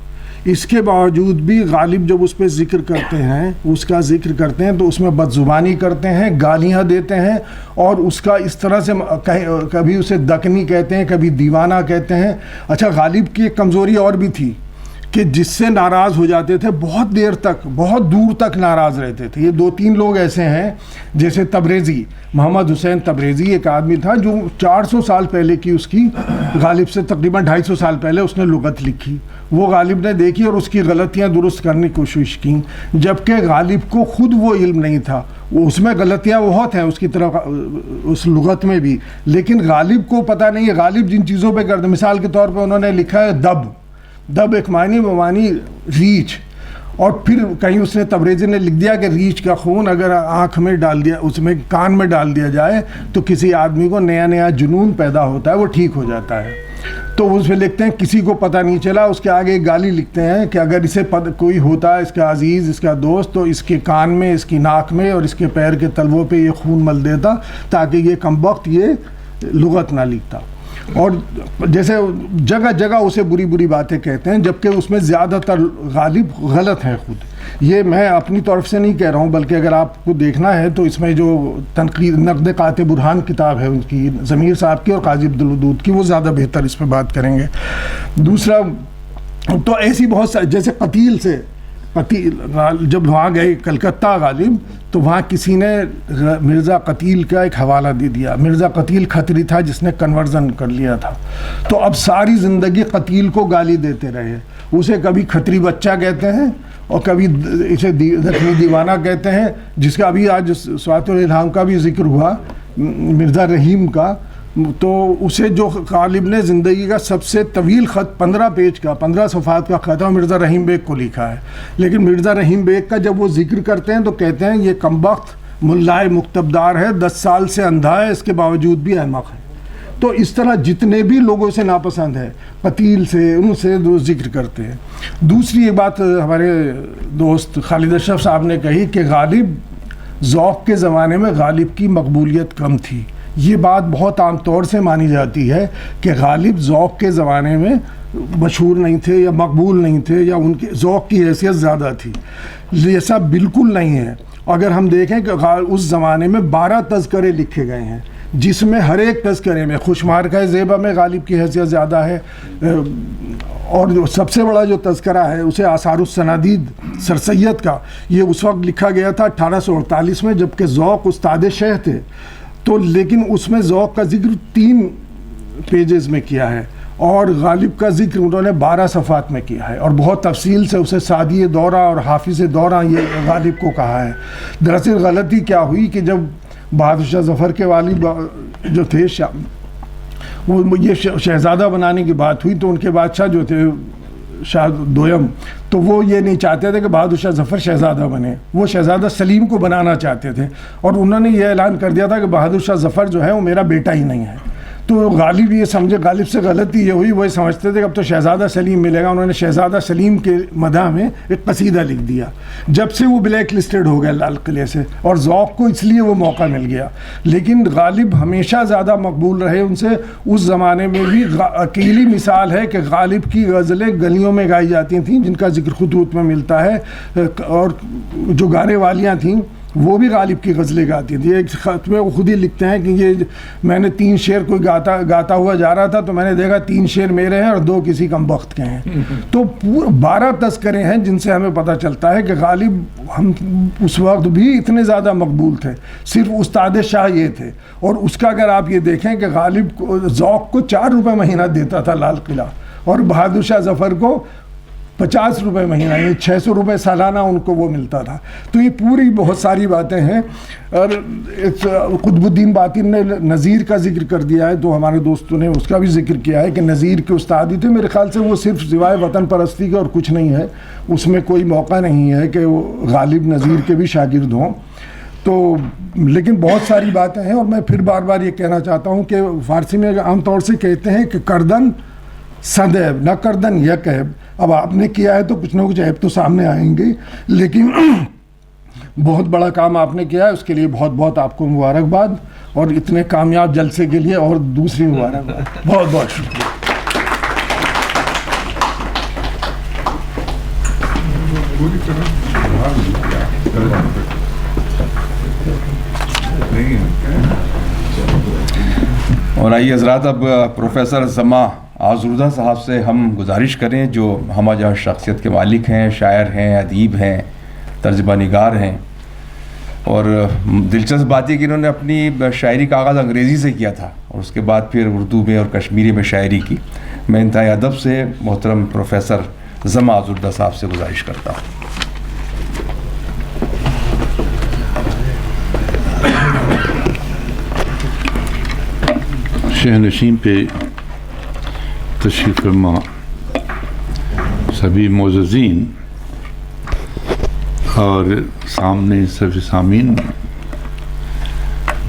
اس کے باوجود بھی غالب جب اس پہ ذکر کرتے ہیں، اس کا ذکر کرتے ہیں تو اس میں بدزبانی کرتے ہیں، گالیاں دیتے ہیں، اور اس کا اس طرح سے کبھی اسے دکنی کہتے ہیں، کبھی دیوانہ کہتے ہیں۔ اچھا غالب کی ایک کمزوری اور بھی تھی کہ جس سے ناراض ہو جاتے تھے بہت دیر تک، بہت دور تک ناراض رہتے تھے۔ یہ 2-3 لوگ ایسے ہیں جیسے تبریزی، محمد حسین تبریزی ایک آدمی تھا جو 400 سال پہلے کی اس کی غالب سے تقریباً 250 سال پہلے اس نے لغت لکھی، وہ غالب نے دیکھی اور اس کی غلطیاں درست کرنے کی کوشش کی، جبکہ غالب کو خود وہ علم نہیں تھا۔ وہ اس میں غلطیاں بہت ہیں اس کی طرف، اس لغت میں بھی، لیکن غالب کو پتہ نہیں ہے غالب جن چیزوں پہ کرتے، مثال کے طور پہ انہوں نے لکھا ہے دب ایک معنی ریچھ، اور پھر کہیں اس نے تبریزی نے لکھ دیا کہ ریچھ کا خون اگر آنکھ میں ڈال دیا، اس میں کان میں ڈال دیا جائے تو کسی آدمی کو نیا جنون پیدا ہوتا ہے، وہ ٹھیک ہو جاتا ہے۔ تو اس میں لکھتے ہیں کسی کو پتہ نہیں چلا، اس کے آگے ایک گالی لکھتے ہیں کہ اگر اسے کوئی ہوتا اس کا عزیز، اس کا دوست، تو اس کے کان میں، اس کی ناک میں اور اس کے پیر کے تلووں پہ یہ خون مل دیتا تاکہ یہ کمبخت یہ لغت نہ لکھتا۔ اور جیسے جگہ جگہ اسے بری باتیں کہتے ہیں، جبکہ اس میں زیادہ تر غالب غلط ہیں خود۔ یہ میں اپنی طرف سے نہیں کہہ رہا ہوں، بلکہ اگر آپ کو دیکھنا ہے تو اس میں جو تنقید نقد قاطع برہان کتاب ہے ان کی، ضمیر صاحب کی اور قاضی عبدالودود کی، وہ زیادہ بہتر اس پہ بات کریں گے۔ دوسرا تو ایسی بہت ساری، جیسے قتیل جب وہاں گئے کلکتہ غالب تو وہاں کسی نے مرزا قتیل کا ایک حوالہ دے دیا۔ مرزا قتیل کھتری تھا جس نے کنورژن کر لیا تھا، تو اب ساری زندگی قتیل کو گالی دیتے رہے، اسے کبھی کھتری بچہ کہتے ہیں اور کبھی اسے زخمی دیوانہ کہتے ہیں، جس کا ابھی آج سوات الالہام کا بھی ذکر ہوا، مرزا رحیم کا، تو اسے جو غالب نے زندگی کا سب سے طویل خط 15 پیج کا 15 صفحات کا خط ہے مرزا رحیم بیگ کو لکھا ہے. لیکن مرزا رحیم بیگ کا جب وہ ذکر کرتے ہیں تو کہتے ہیں یہ کمبخت ملائے مکتبدار ہے, 10 سال سے اندھا ہے, اس کے باوجود بھی احمق ہے. تو اس طرح جتنے بھی لوگوں سے ناپسند ہے, قتیل سے, ان سے ذکر کرتے ہیں. دوسری ایک بات ہمارے دوست خالد اشرف صاحب نے کہی کہ غالب ذوق کے زمانے میں غالب کی مقبولیت کم تھی. یہ بات بہت عام طور سے مانی جاتی ہے کہ غالب ذوق کے زمانے میں مشہور نہیں تھے یا مقبول نہیں تھے یا ان کے ذوق کی حیثیت زیادہ تھی. ایسا بالکل نہیں ہے. اگر ہم دیکھیں کہ اس زمانے میں 12 تذکرے لکھے گئے ہیں جس میں ہر ایک تذکرے میں خوشمار کا زیبہ میں غالب کی حیثیت زیادہ ہے, اور جو سب سے بڑا جو تذکرہ ہے اسے آثار السنادید سر سید کا, یہ اس وقت لکھا گیا تھا 1848 میں, جبکہ ذوق استاد شیخ تھے. تو لیکن اس میں ذوق کا ذکر 3 پیجز میں کیا ہے اور غالب کا ذکر انہوں نے 12 صفحات میں کیا ہے, اور بہت تفصیل سے اسے سعدی دورہ اور حافظ دورہ یہ غالب کو کہا ہے. دراصل غلطی کیا ہوئی کہ جب بہادر شاہ ظفر کے والد جو تھے وہ یہ شہزادہ بنانے کی بات ہوئی تو ان کے بادشاہ جو تھے شاہ دویم, تو وہ یہ نہیں چاہتے تھے کہ بہادر شاہ ظفر شہزادہ بنے, وہ شہزادہ سلیم کو بنانا چاہتے تھے, اور انہوں نے یہ اعلان کر دیا تھا کہ بہادر شاہ ظفر جو ہے وہ میرا بیٹا ہی نہیں ہے. تو غالب یہ سمجھے, غالب سے غلطی یہ ہوئی, وہ سمجھتے تھے کہ اب تو شہزادہ سلیم ملے گا. انہوں نے شہزادہ سلیم کے مدح میں ایک قصیدہ لکھ دیا. جب سے وہ بلیک لسٹڈ ہو گیا لال قلعے سے, اور ذوق کو اس لیے وہ موقع مل گیا. لیکن غالب ہمیشہ زیادہ مقبول رہے ان سے. اس زمانے میں بھی اکیلی مثال ہے کہ غالب کی غزلیں گلیوں میں گائی جاتی تھیں جن کا ذکر خطوط میں ملتا ہے, اور جو گانے والیاں تھیں وہ بھی غالب کی غزلیں گاتی تھیں. ایک خط میں وہ خود ہی لکھتے ہیں کہ یہ میں نے 3 شعر کوئی گاتا ہوا جا رہا تھا تو میں نے دیکھا 3 شعر میرے ہیں اور 2 کسی کمبخت کے ہیں. تو 12 تذکرے ہیں جن سے ہمیں پتہ چلتا ہے کہ غالب ہم اس وقت بھی اتنے زیادہ مقبول تھے. صرف استاد شاہ یہ تھے, اور اس کا اگر آپ یہ دیکھیں کہ غالب ذوق کو 4 روپے مہینہ دیتا تھا لال قلعہ, اور بہادر شاہ ظفر کو 50 روپے مہینہ, یعنی 600 روپے سالانہ ان کو وہ ملتا تھا. تو یہ پوری بہت ساری باتیں ہیں. اور قطب الدین باطن نے نظیر کا ذکر کر دیا ہے, تو ہمارے دوستوں نے اس کا بھی ذکر کیا ہے کہ نظیر کے استاد ہی تھے. میرے خیال سے وہ صرف سوائے وطن پرستی کا اور کچھ نہیں ہے, اس میں کوئی موقع نہیں ہے کہ وہ غالب نظیر کے بھی شاگرد ہوں. تو لیکن بہت ساری باتیں ہیں, اور میں پھر بار بار یہ کہنا چاہتا ہوں کہ فارسی میں عام طور سے کہتے ہیں کہ کردن سدیب نہ کردن یک عیب. اب آپ نے کیا ہے تو کچھ نہ کچھ عیب تو سامنے آئیں گے, لیکن بہت بڑا کام آپ نے کیا ہے, اس کے لیے بہت بہت آپ کو مبارکباد, اور اتنے کامیاب جلسے کے لیے اور دوسری مبارکباد. بہت بہت شکریہ. اور آئیے حضرات, اب پروفیسر زما آزردہ صاحب سے ہم گزارش کریں, جو ہمہ جہاں شخصیت کے مالک ہیں, شاعر ہیں, ادیب ہیں, ترجمہ نگار ہیں, اور دلچسپ بات یہ کہ انہوں نے اپنی شاعری کا آغاز انگریزی سے کیا تھا اور اس کے بعد پھر اردو میں اور کشمیری میں شاعری کی. میں انتہائی ادب سے محترم پروفیسر زما آزردہ صاحب سے گزارش کرتا ہوں. شہنشین پہ تشریف فرما سبھی معززین اور سامنے صف سامعین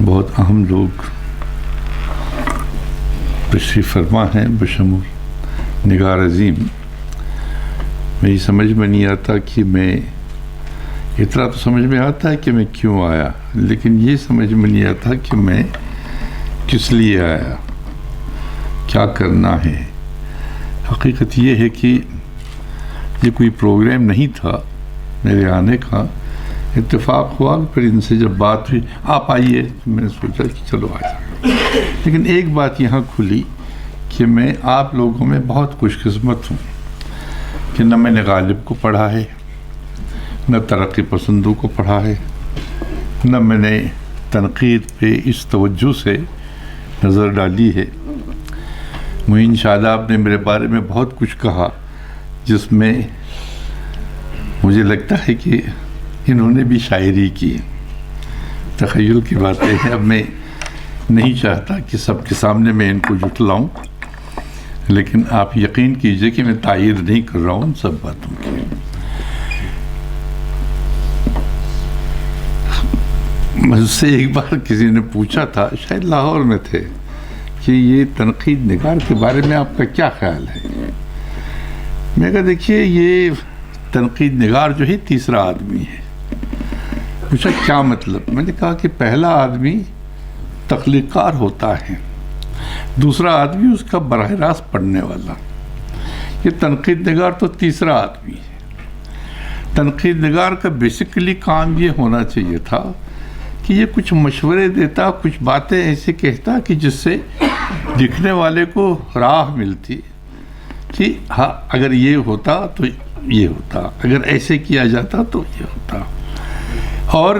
بہت اہم لوگ تشریف فرما ہیں بشمول نگار عظیم. میری سمجھ میں نہیں آتا کہ میں, اتنا تو سمجھ میں آتا ہے کہ میں کیوں آیا, لیکن یہ سمجھ میں نہیں آتا کہ میں کس لیے آیا, کیا کرنا ہے. حقیقت یہ ہے کہ یہ کوئی پروگرام نہیں تھا میرے آنے کا, اتفاق ہوا. پھر ان سے جب بات ہوئی آپ آئیے, میں نے سوچا کہ چلو آ جائیں. لیکن ایک بات یہاں کھلی کہ میں آپ لوگوں میں بہت خوش قسمت ہوں کہ نہ میں نے غالب کو پڑھا ہے, نہ ترقی پسندوں کو پڑھا ہے, نہ میں نے تنقید پہ اس توجہ سے نظر ڈالی ہے. معین شاداب نے میرے بارے میں بہت کچھ کہا جس میں مجھے لگتا ہے کہ انہوں نے بھی شاعری کی. تخیل کی باتیں ہیں. اب میں نہیں چاہتا کہ سب کے سامنے میں ان کو جھٹلاؤں، لیکن آپ یقین کیجئے کہ میں تائید نہیں کر رہا ہوں ان سب باتوں کی۔ مجھ سے ایک بار کسی نے پوچھا تھا، شاید لاہور میں تھے، کہ یہ تنقید نگار کے بارے میں آپ کا کیا خیال ہے؟ میں کہا دیکھیے یہ تنقید نگار جو ہے تیسرا آدمی ہے۔ پوچھا کیا مطلب؟ میں نے کہا کہ پہلا آدمی تخلیق کار ہوتا ہے، دوسرا آدمی اس کا براہ راست پڑھنے والا، یہ تنقید نگار تو تیسرا آدمی ہے۔ تنقید نگار کا بیسیکلی کام یہ ہونا چاہیے تھا کہ یہ کچھ مشورے دیتا، کچھ باتیں ایسے کہتا کہ جس سے لکھنے والے کو راہ ملتی کہ ہاں اگر یہ ہوتا تو یہ ہوتا، اگر ایسے کیا جاتا تو یہ ہوتا، اور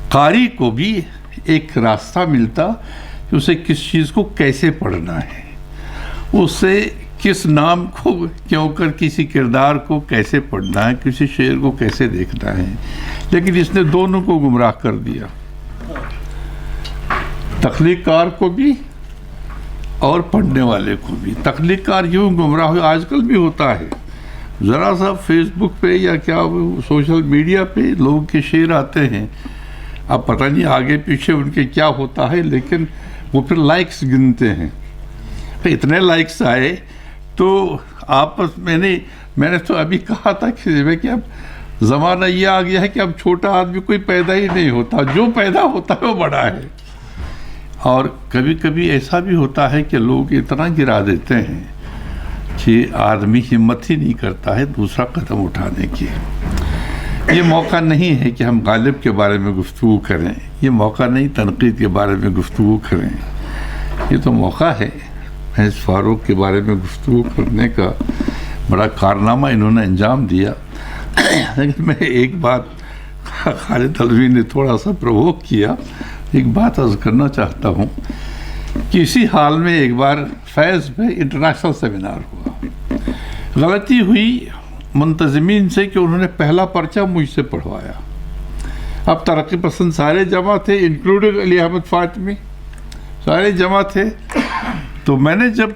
قاری کو بھی ایک راستہ ملتا کہ اسے کس چیز کو کیسے پڑھنا ہے، اسے کس نام کو کیوں کر کسی کردار کو کیسے پڑھنا ہے، کسی شعر کو کیسے دیکھنا ہے۔ لیکن اس نے دونوں کو گمراہ کر دیا، تخلیق کار کو بھی اور پڑھنے والے کو بھی۔ تخلیق کار یوں گمراہ ہو، آج کل بھی ہوتا ہے، ذرا سا فیس بک پہ یا کیا سوشل میڈیا پہ لوگوں کے شعر آتے ہیں، اب پتہ نہیں آگے پیچھے ان کے کیا ہوتا ہے، لیکن وہ پھر لائکس گنتے ہیں، اتنے لائکس آئے تو آپس میں نے تو ابھی کہا تھا کہ اب زمانہ یہ آ گیا ہے کہ اب چھوٹا آدمی کوئی پیدا ہی نہیں ہوتا، جو پیدا ہوتا ہے وہ بڑا ہے۔ اور کبھی کبھی ایسا بھی ہوتا ہے کہ لوگ اتنا گرا دیتے ہیں کہ آدمی ہمت ہی نہیں کرتا ہے دوسرا قدم اٹھانے کی۔ یہ موقع نہیں ہے کہ ہم غالب کے بارے میں گفتگو کریں، یہ موقع نہیں تنقید کے بارے میں گفتگو کریں، یہ تو موقع ہے محض فاروق کے بارے میں گفتگو کرنے کا۔ بڑا کارنامہ انہوں نے انجام دیا، لیکن میں ایک بات، خالد علوی نے تھوڑا سا پرووک کیا، ایک بات عرض کرنا چاہتا ہوں کہ اسی حال میں ایک بار فیض میں انٹرنیشنل سیمینار ہوا، غلطی ہوئی منتظمین سے کہ انہوں نے پہلا پرچہ مجھ سے پڑھوایا۔ اب ترقی پسند سارے جمع تھے، انکلوڈنگ علی احمد فاطمی، سارے جمع تھے، تو میں نے جب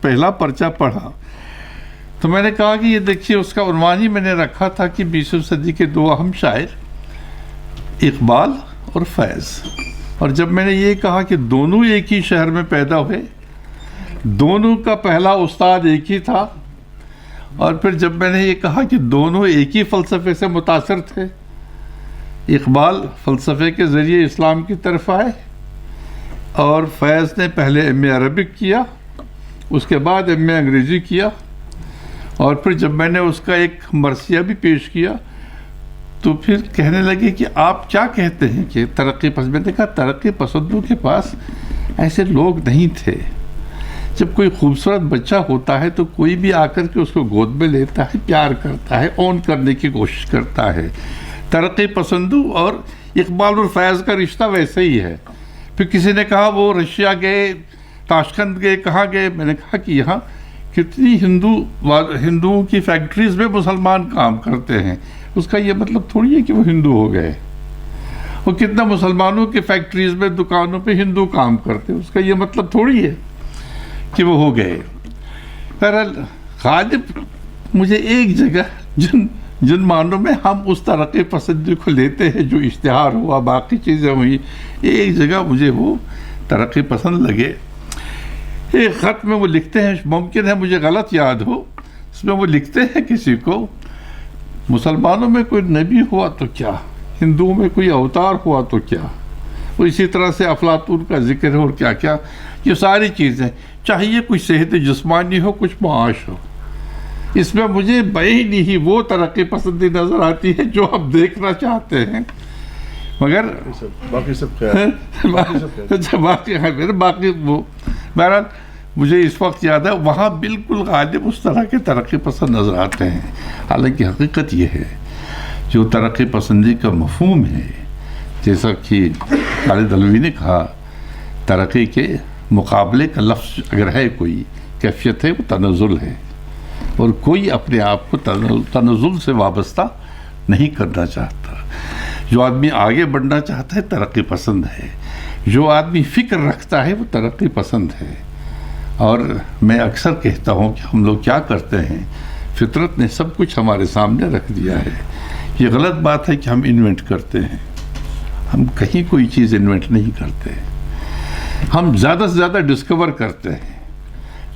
پہلا پرچہ پڑھا تو میں نے کہا کہ یہ دیکھیے اس کا عنوان ہی میں نے رکھا تھا کہ 20ویں صدی کے دو اہم شاعر اقبال اور فیض، اور جب میں نے یہ کہا کہ دونوں ایک ہی شہر میں پیدا ہوئے، دونوں کا پہلا استاد ایک ہی تھا، اور پھر جب میں نے یہ کہا کہ دونوں ایک ہی فلسفے سے متاثر تھے، اقبال فلسفے کے ذریعے اسلام کی طرف آئے اور فیض نے پہلے ایم اے عربک کیا، اس کے بعد ایم اے انگریزی کیا، اور پھر جب میں نے اس کا ایک مرثیہ بھی پیش کیا تو پھر کہنے لگے کہ آپ کیا کہتے ہیں کہ ترقی پسند؟ میں نے کہا ترقی پسندوں کے پاس ایسے لوگ نہیں تھے، جب کوئی خوبصورت بچہ ہوتا ہے تو کوئی بھی آ کر کے اس کو گود میں لیتا ہے، پیار کرتا ہے، اون کرنے کی کوشش کرتا ہے۔ ترقی پسندوں اور اقبال اور فیض کا رشتہ ویسے ہی ہے۔ پھر کسی نے کہا وہ رشیا گئے، تاشقند گئے، کہاں گئے؟ میں نے کہا کہ یہاں کتنی ہندوؤں کی فیکٹریز میں مسلمان کام کرتے ہیں، اس کا یہ مطلب تھوڑی ہے کہ وہ ہندو ہو گئے۔ اور کتنا مسلمانوں کی فیکٹریز میں دکانوں پہ ہندو کام کرتے ہیں، اس کا یہ مطلب تھوڑی ہے کہ وہ ہو گئے۔ بہرحال غالب مجھے ایک جگہ جن معنوں میں ہم اس ترقی پسندی کو لیتے ہیں جو اشتہار ہوا، باقی چیزیں ہوئی، ایک جگہ مجھے وہ ترقی پسند لگے۔ ایک خط میں وہ لکھتے ہیں، ممکن ہے مجھے غلط یاد ہو، اس میں وہ لکھتے ہیں کسی کو، مسلمانوں میں کوئی نبی ہوا تو کیا، ہندوؤں میں کوئی اوتار ہوا تو کیا، وہ اسی طرح سے افلاطون کا ذکر ہے اور کیا کیا، یہ ساری چیزیں چاہیے کچھ صحت جسمانی ہو، کچھ معاش ہو۔ اس میں مجھے بعینی ہی وہ ترقی پسندی نظر آتی ہے جو ہم دیکھنا چاہتے ہیں، مگر باقی سب کیا باقی وہ بہرحال مجھے اس وقت یاد ہے وہاں بالکل غالب اس طرح کے ترقی پسند نظر آتے ہیں۔ حالانکہ حقیقت یہ ہے جو ترقی پسندی کا مفہوم ہے، جیسا کہ خالد علوی نے کہا، ترقی کے مقابلے کا لفظ اگر ہے کوئی کیفیت ہے وہ تنزل ہے، اور کوئی اپنے آپ کو تنزل سے وابستہ نہیں کرنا چاہتا۔ جو آدمی آگے بڑھنا چاہتا ہے ترقی پسند ہے، جو آدمی فکر رکھتا ہے وہ ترقی پسند ہے. اور میں اکثر کہتا ہوں کہ ہم لوگ کیا کرتے ہیں، فطرت نے سب کچھ ہمارے سامنے رکھ دیا ہے. یہ غلط بات ہے کہ ہم انوینٹ کرتے ہیں. ہم کہیں کوئی چیز انوینٹ نہیں کرتے، ہم زیادہ سے زیادہ ڈسکور کرتے ہیں.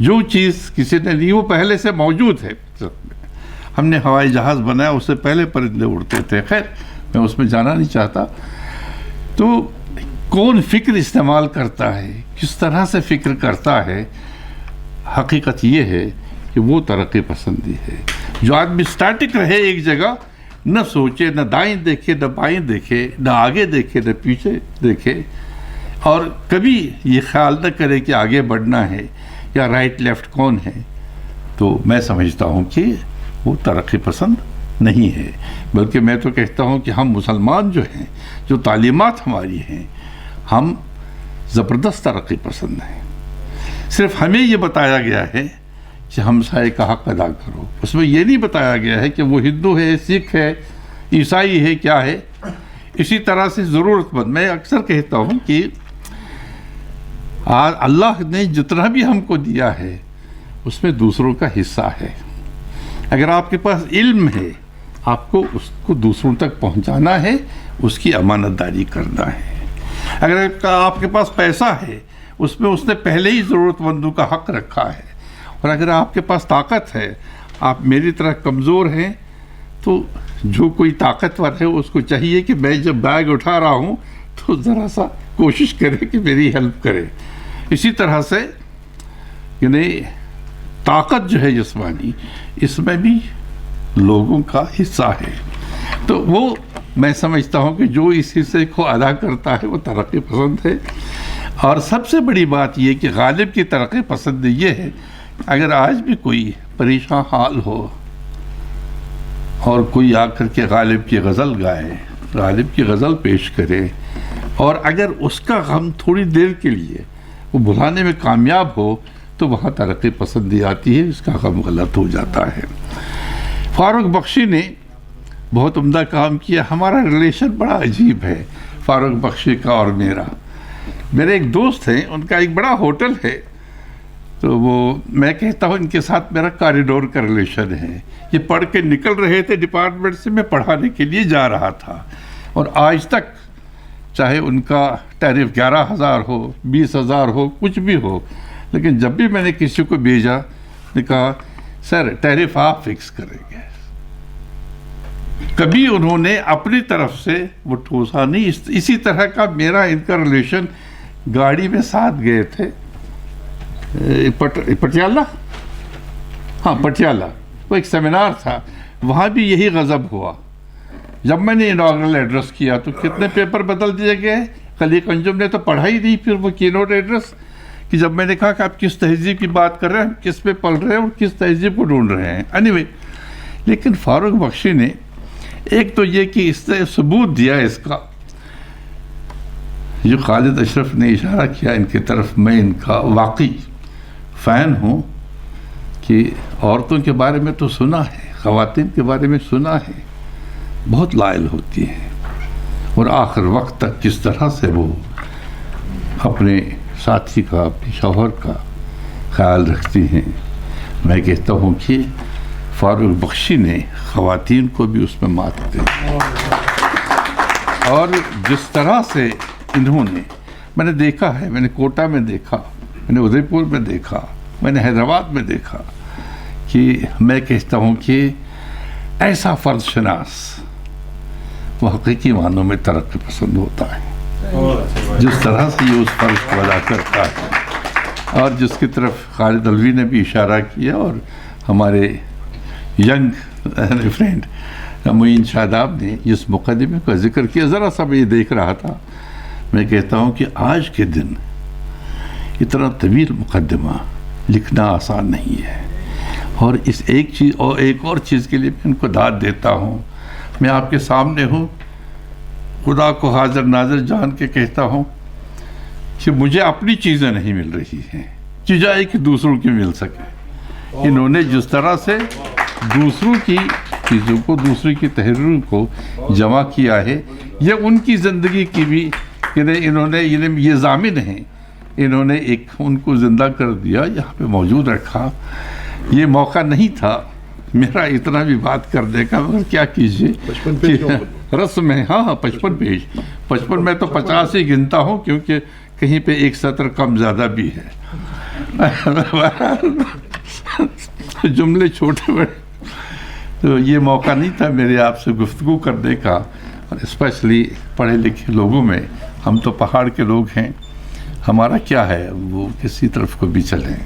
جو چیز کسی نے نہیں، وہ پہلے سے موجود ہے فطرت میں. ہم نے ہوائی جہاز بنایا، اس سے پہلے پرندے اڑتے تھے. خیر میں اس میں جانا نہیں چاہتا. تو کون فکر استعمال کرتا ہے، کس طرح سے فکر کرتا ہے، حقیقت یہ ہے کہ وہ ترقی پسندی ہے. جو آدمی اسٹیٹک رہے ایک جگہ، نہ سوچے، نہ دائیں دیکھے نہ بائیں دیکھے، نہ آگے دیکھے نہ پیچھے دیکھے، اور کبھی یہ خیال نہ کرے کہ آگے بڑھنا ہے یا رائٹ لیفٹ کون ہے، تو میں سمجھتا ہوں کہ وہ ترقی پسند نہیں ہے. بلکہ میں تو کہتا ہوں کہ ہم مسلمان جو ہیں، جو تعلیمات ہماری ہیں، ہم زبردست ترقی پسند ہیں. صرف ہمیں یہ بتایا گیا ہے کہ ہمسائے کا حق ادا کرو. اس میں یہ نہیں بتایا گیا ہے کہ وہ ہندو ہے، سکھ ہے، عیسائی ہے، کیا ہے. اسی طرح سے ضرورت مند، میں اکثر کہتا ہوں کہ اللہ نے جتنا بھی ہم کو دیا ہے اس میں دوسروں کا حصہ ہے. اگر آپ کے پاس علم ہے، آپ کو اس کو دوسروں تک پہنچانا ہے، اس کی امانت داری کرنا ہے. اگر آپ کے پاس پیسہ ہے، اس میں اس نے پہلے ہی ضرورت مندوں کا حق رکھا ہے. اور اگر آپ کے پاس طاقت ہے، آپ میری طرح کمزور ہیں، تو جو کوئی طاقتور ہے اس کو چاہیے کہ میں جب بیگ اٹھا رہا ہوں تو ذرا سا کوشش کرے کہ میری ہیلپ کرے. اسی طرح سے یعنی طاقت جو ہے جسمانی، اس میں بھی لوگوں کا حصہ ہے. تو وہ میں سمجھتا ہوں کہ جو اس حصے کو ادا کرتا ہے وہ ترقی پسند ہے. اور سب سے بڑی بات یہ کہ غالب کی ترقی پسند یہ ہے، اگر آج بھی کوئی پریشان حال ہو اور کوئی آ کر کے غالب کی غزل گائے، غالب کی غزل پیش کرے، اور اگر اس کا غم تھوڑی دیر کے لیے وہ بھلانے میں کامیاب ہو، تو وہاں ترقی پسندی آتی ہے، اس کا غم غلط ہو جاتا ہے. فاروق بخشی نے بہت عمدہ کام کیا. ہمارا ریلیشن بڑا عجیب ہے، فاروق بخشی کا اور میرا. میرے ایک دوست ہیں، ان کا ایک بڑا ہوٹل ہے، تو وہ میں کہتا ہوں ان کے ساتھ میرا کاریڈور کا ریلیشن ہے. یہ پڑھ کے نکل رہے تھے ڈپارٹمنٹ سے، میں پڑھانے کے لیے جا رہا تھا. اور آج تک چاہے ان کا ٹیرف 11,000 ہو، 20,000 ہو، کچھ بھی ہو، لیکن جب بھی میں نے کسی کو بھیجا، نے کہا سر ٹیرف آپ فکس کریں گے. کبھی انہوں نے اپنی طرف سے وہ ٹھوسا نہیں. اسی طرح کا میرا ان کا ریلیشن. گاڑی میں ساتھ گئے تھے پٹیالہ، ہاں پٹیالہ، وہ ایک سیمینار تھا، وہاں بھی یہی غضب ہوا. جب میں نے اناگرل ایڈریس کیا تو کتنے پیپر بدل دیے گئے. خلیق انجم نے تو پڑھا ہی نہیں پھر وہ کی نوٹ ایڈریس، کہ جب میں نے کہا کہ آپ کس تہذیب کی بات کر رہے ہیں، کس پہ پڑھ رہے ہیں اور کس تہذیب کو ڈھونڈ رہے ہیں. anyway لیکن فاروق بخشی نے ایک تو یہ کہ اس نے ثبوت دیا اس کا، جو خالد اشرف نے اشارہ کیا ان کی طرف، میں ان کا واقعی فین ہوں، کہ عورتوں کے بارے میں تو سنا ہے، خواتین کے بارے میں سنا ہے، بہت لائل ہوتی ہیں، اور آخر وقت تک کس طرح سے وہ اپنے ساتھی کا، اپنے شوہر کا خیال رکھتی ہیں. میں کہتا ہوں کہ فاروق بخشی نے خواتین کو بھی اس میں مات دی. اور جس طرح سے انہوں نے، میں نے دیکھا ہے، میں نے کوٹا میں دیکھا، میں نے ادے پور میں دیکھا، میں نے حیدرآباد میں دیکھا، کہ میں کہتا ہوں کہ ایسا فرد شناس وہ حقیقی معنوں میں ترقی پسند ہوتا ہے. جس طرح سے یہ اس فرض کو ادا کرتا ہے، اور جس کی طرف خالد علوی نے بھی اشارہ کیا، اور ہمارے ینگ فرینڈ معین شاداب نے جس مقدمے کا ذکر کیا، ذرا سا میں یہ دیکھ رہا تھا. میں کہتا ہوں کہ آج کے دن اتنا طویل مقدمہ لکھنا آسان نہیں ہے. اور اس ایک چیز اور ایک اور چیز کے لیے میں ان کو داد دیتا ہوں. میں آپ کے سامنے ہوں، خدا کو حاضر ناظر جان کے کہتا ہوں کہ مجھے اپنی چیزیں نہیں مل رہی ہیں، چیزیں کہ دوسروں کی مل سکے. انہوں نے جس طرح سے دوسروں کی چیزوں کو، دوسروں کی تحریروں کو جمع کیا ہے، یہ ان کی زندگی کی بھی انہوں نے یہ ضامن ہیں، انہوں نے ایک ان کو زندہ کر دیا، یہاں پہ موجود رکھا. یہ موقع نہیں تھا میرا اتنا بھی بات کرنے کا، مگر کیا کیجیے رسم ہے. ہاں 55 پیج، 55 میں تو 50 ہی گنتا ہوں کیونکہ کہیں پہ ایک سطر کم زیادہ بھی ہے. جملے چھوٹے بڑے، تو یہ موقع نہیں تھا میرے آپ سے گفتگو کرنے کا. اور اسپیشلی پڑھے لکھے لوگوں میں، ہم تو پہاڑ کے لوگ ہیں، ہمارا کیا ہے وہ کسی طرف کو بھی چلیں،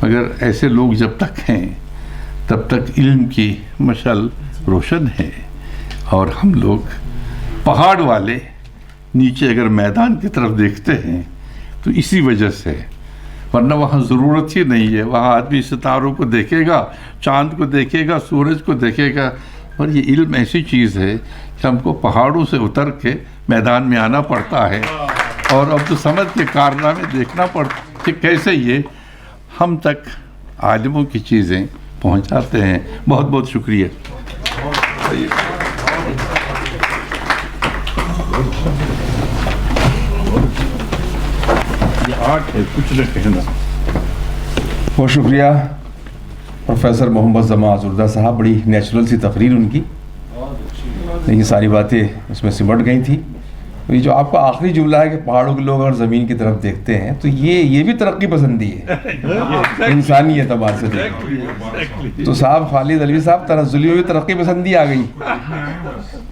مگر ایسے لوگ جب تک ہیں تب تک علم کی مشعل روشن ہے. اور ہم لوگ پہاڑ والے نیچے اگر میدان کی طرف دیکھتے ہیں تو اسی وجہ سے، ورنہ وہاں ضرورت ہی نہیں ہے. وہاں آدمی ستاروں کو دیکھے گا، چاند کو دیکھے گا، سورج کو دیکھے گا. اور یہ علم ایسی چیز ہے کہ ہم کو پہاڑوں سے اتر کے میدان میں آنا پڑتا ہے، اور اب تو سمجھ کے کارنامے دیکھنا پڑتا کہ کیسے یہ ہم تک عالموں کی چیزیں پہنچاتے ہیں. بہت بہت شکریہ. بہت شکریہ پروفیسر محمد زما زردہ صاحب. بڑی نیچرل سی تقریر ان کی، یہ ساری باتیں اس میں سمٹ گئی تھیں. یہ جو آپ کا آخری جملہ ہے کہ پہاڑوں کے لوگ اگر زمین کی طرف دیکھتے ہیں، تو یہ بھی ترقی پسندی ہے انسانی اعتبار سے دیکھیں تو صاحب خالد علوی صاحب تنزلی میں بھی ترقی پسندی آ گئی.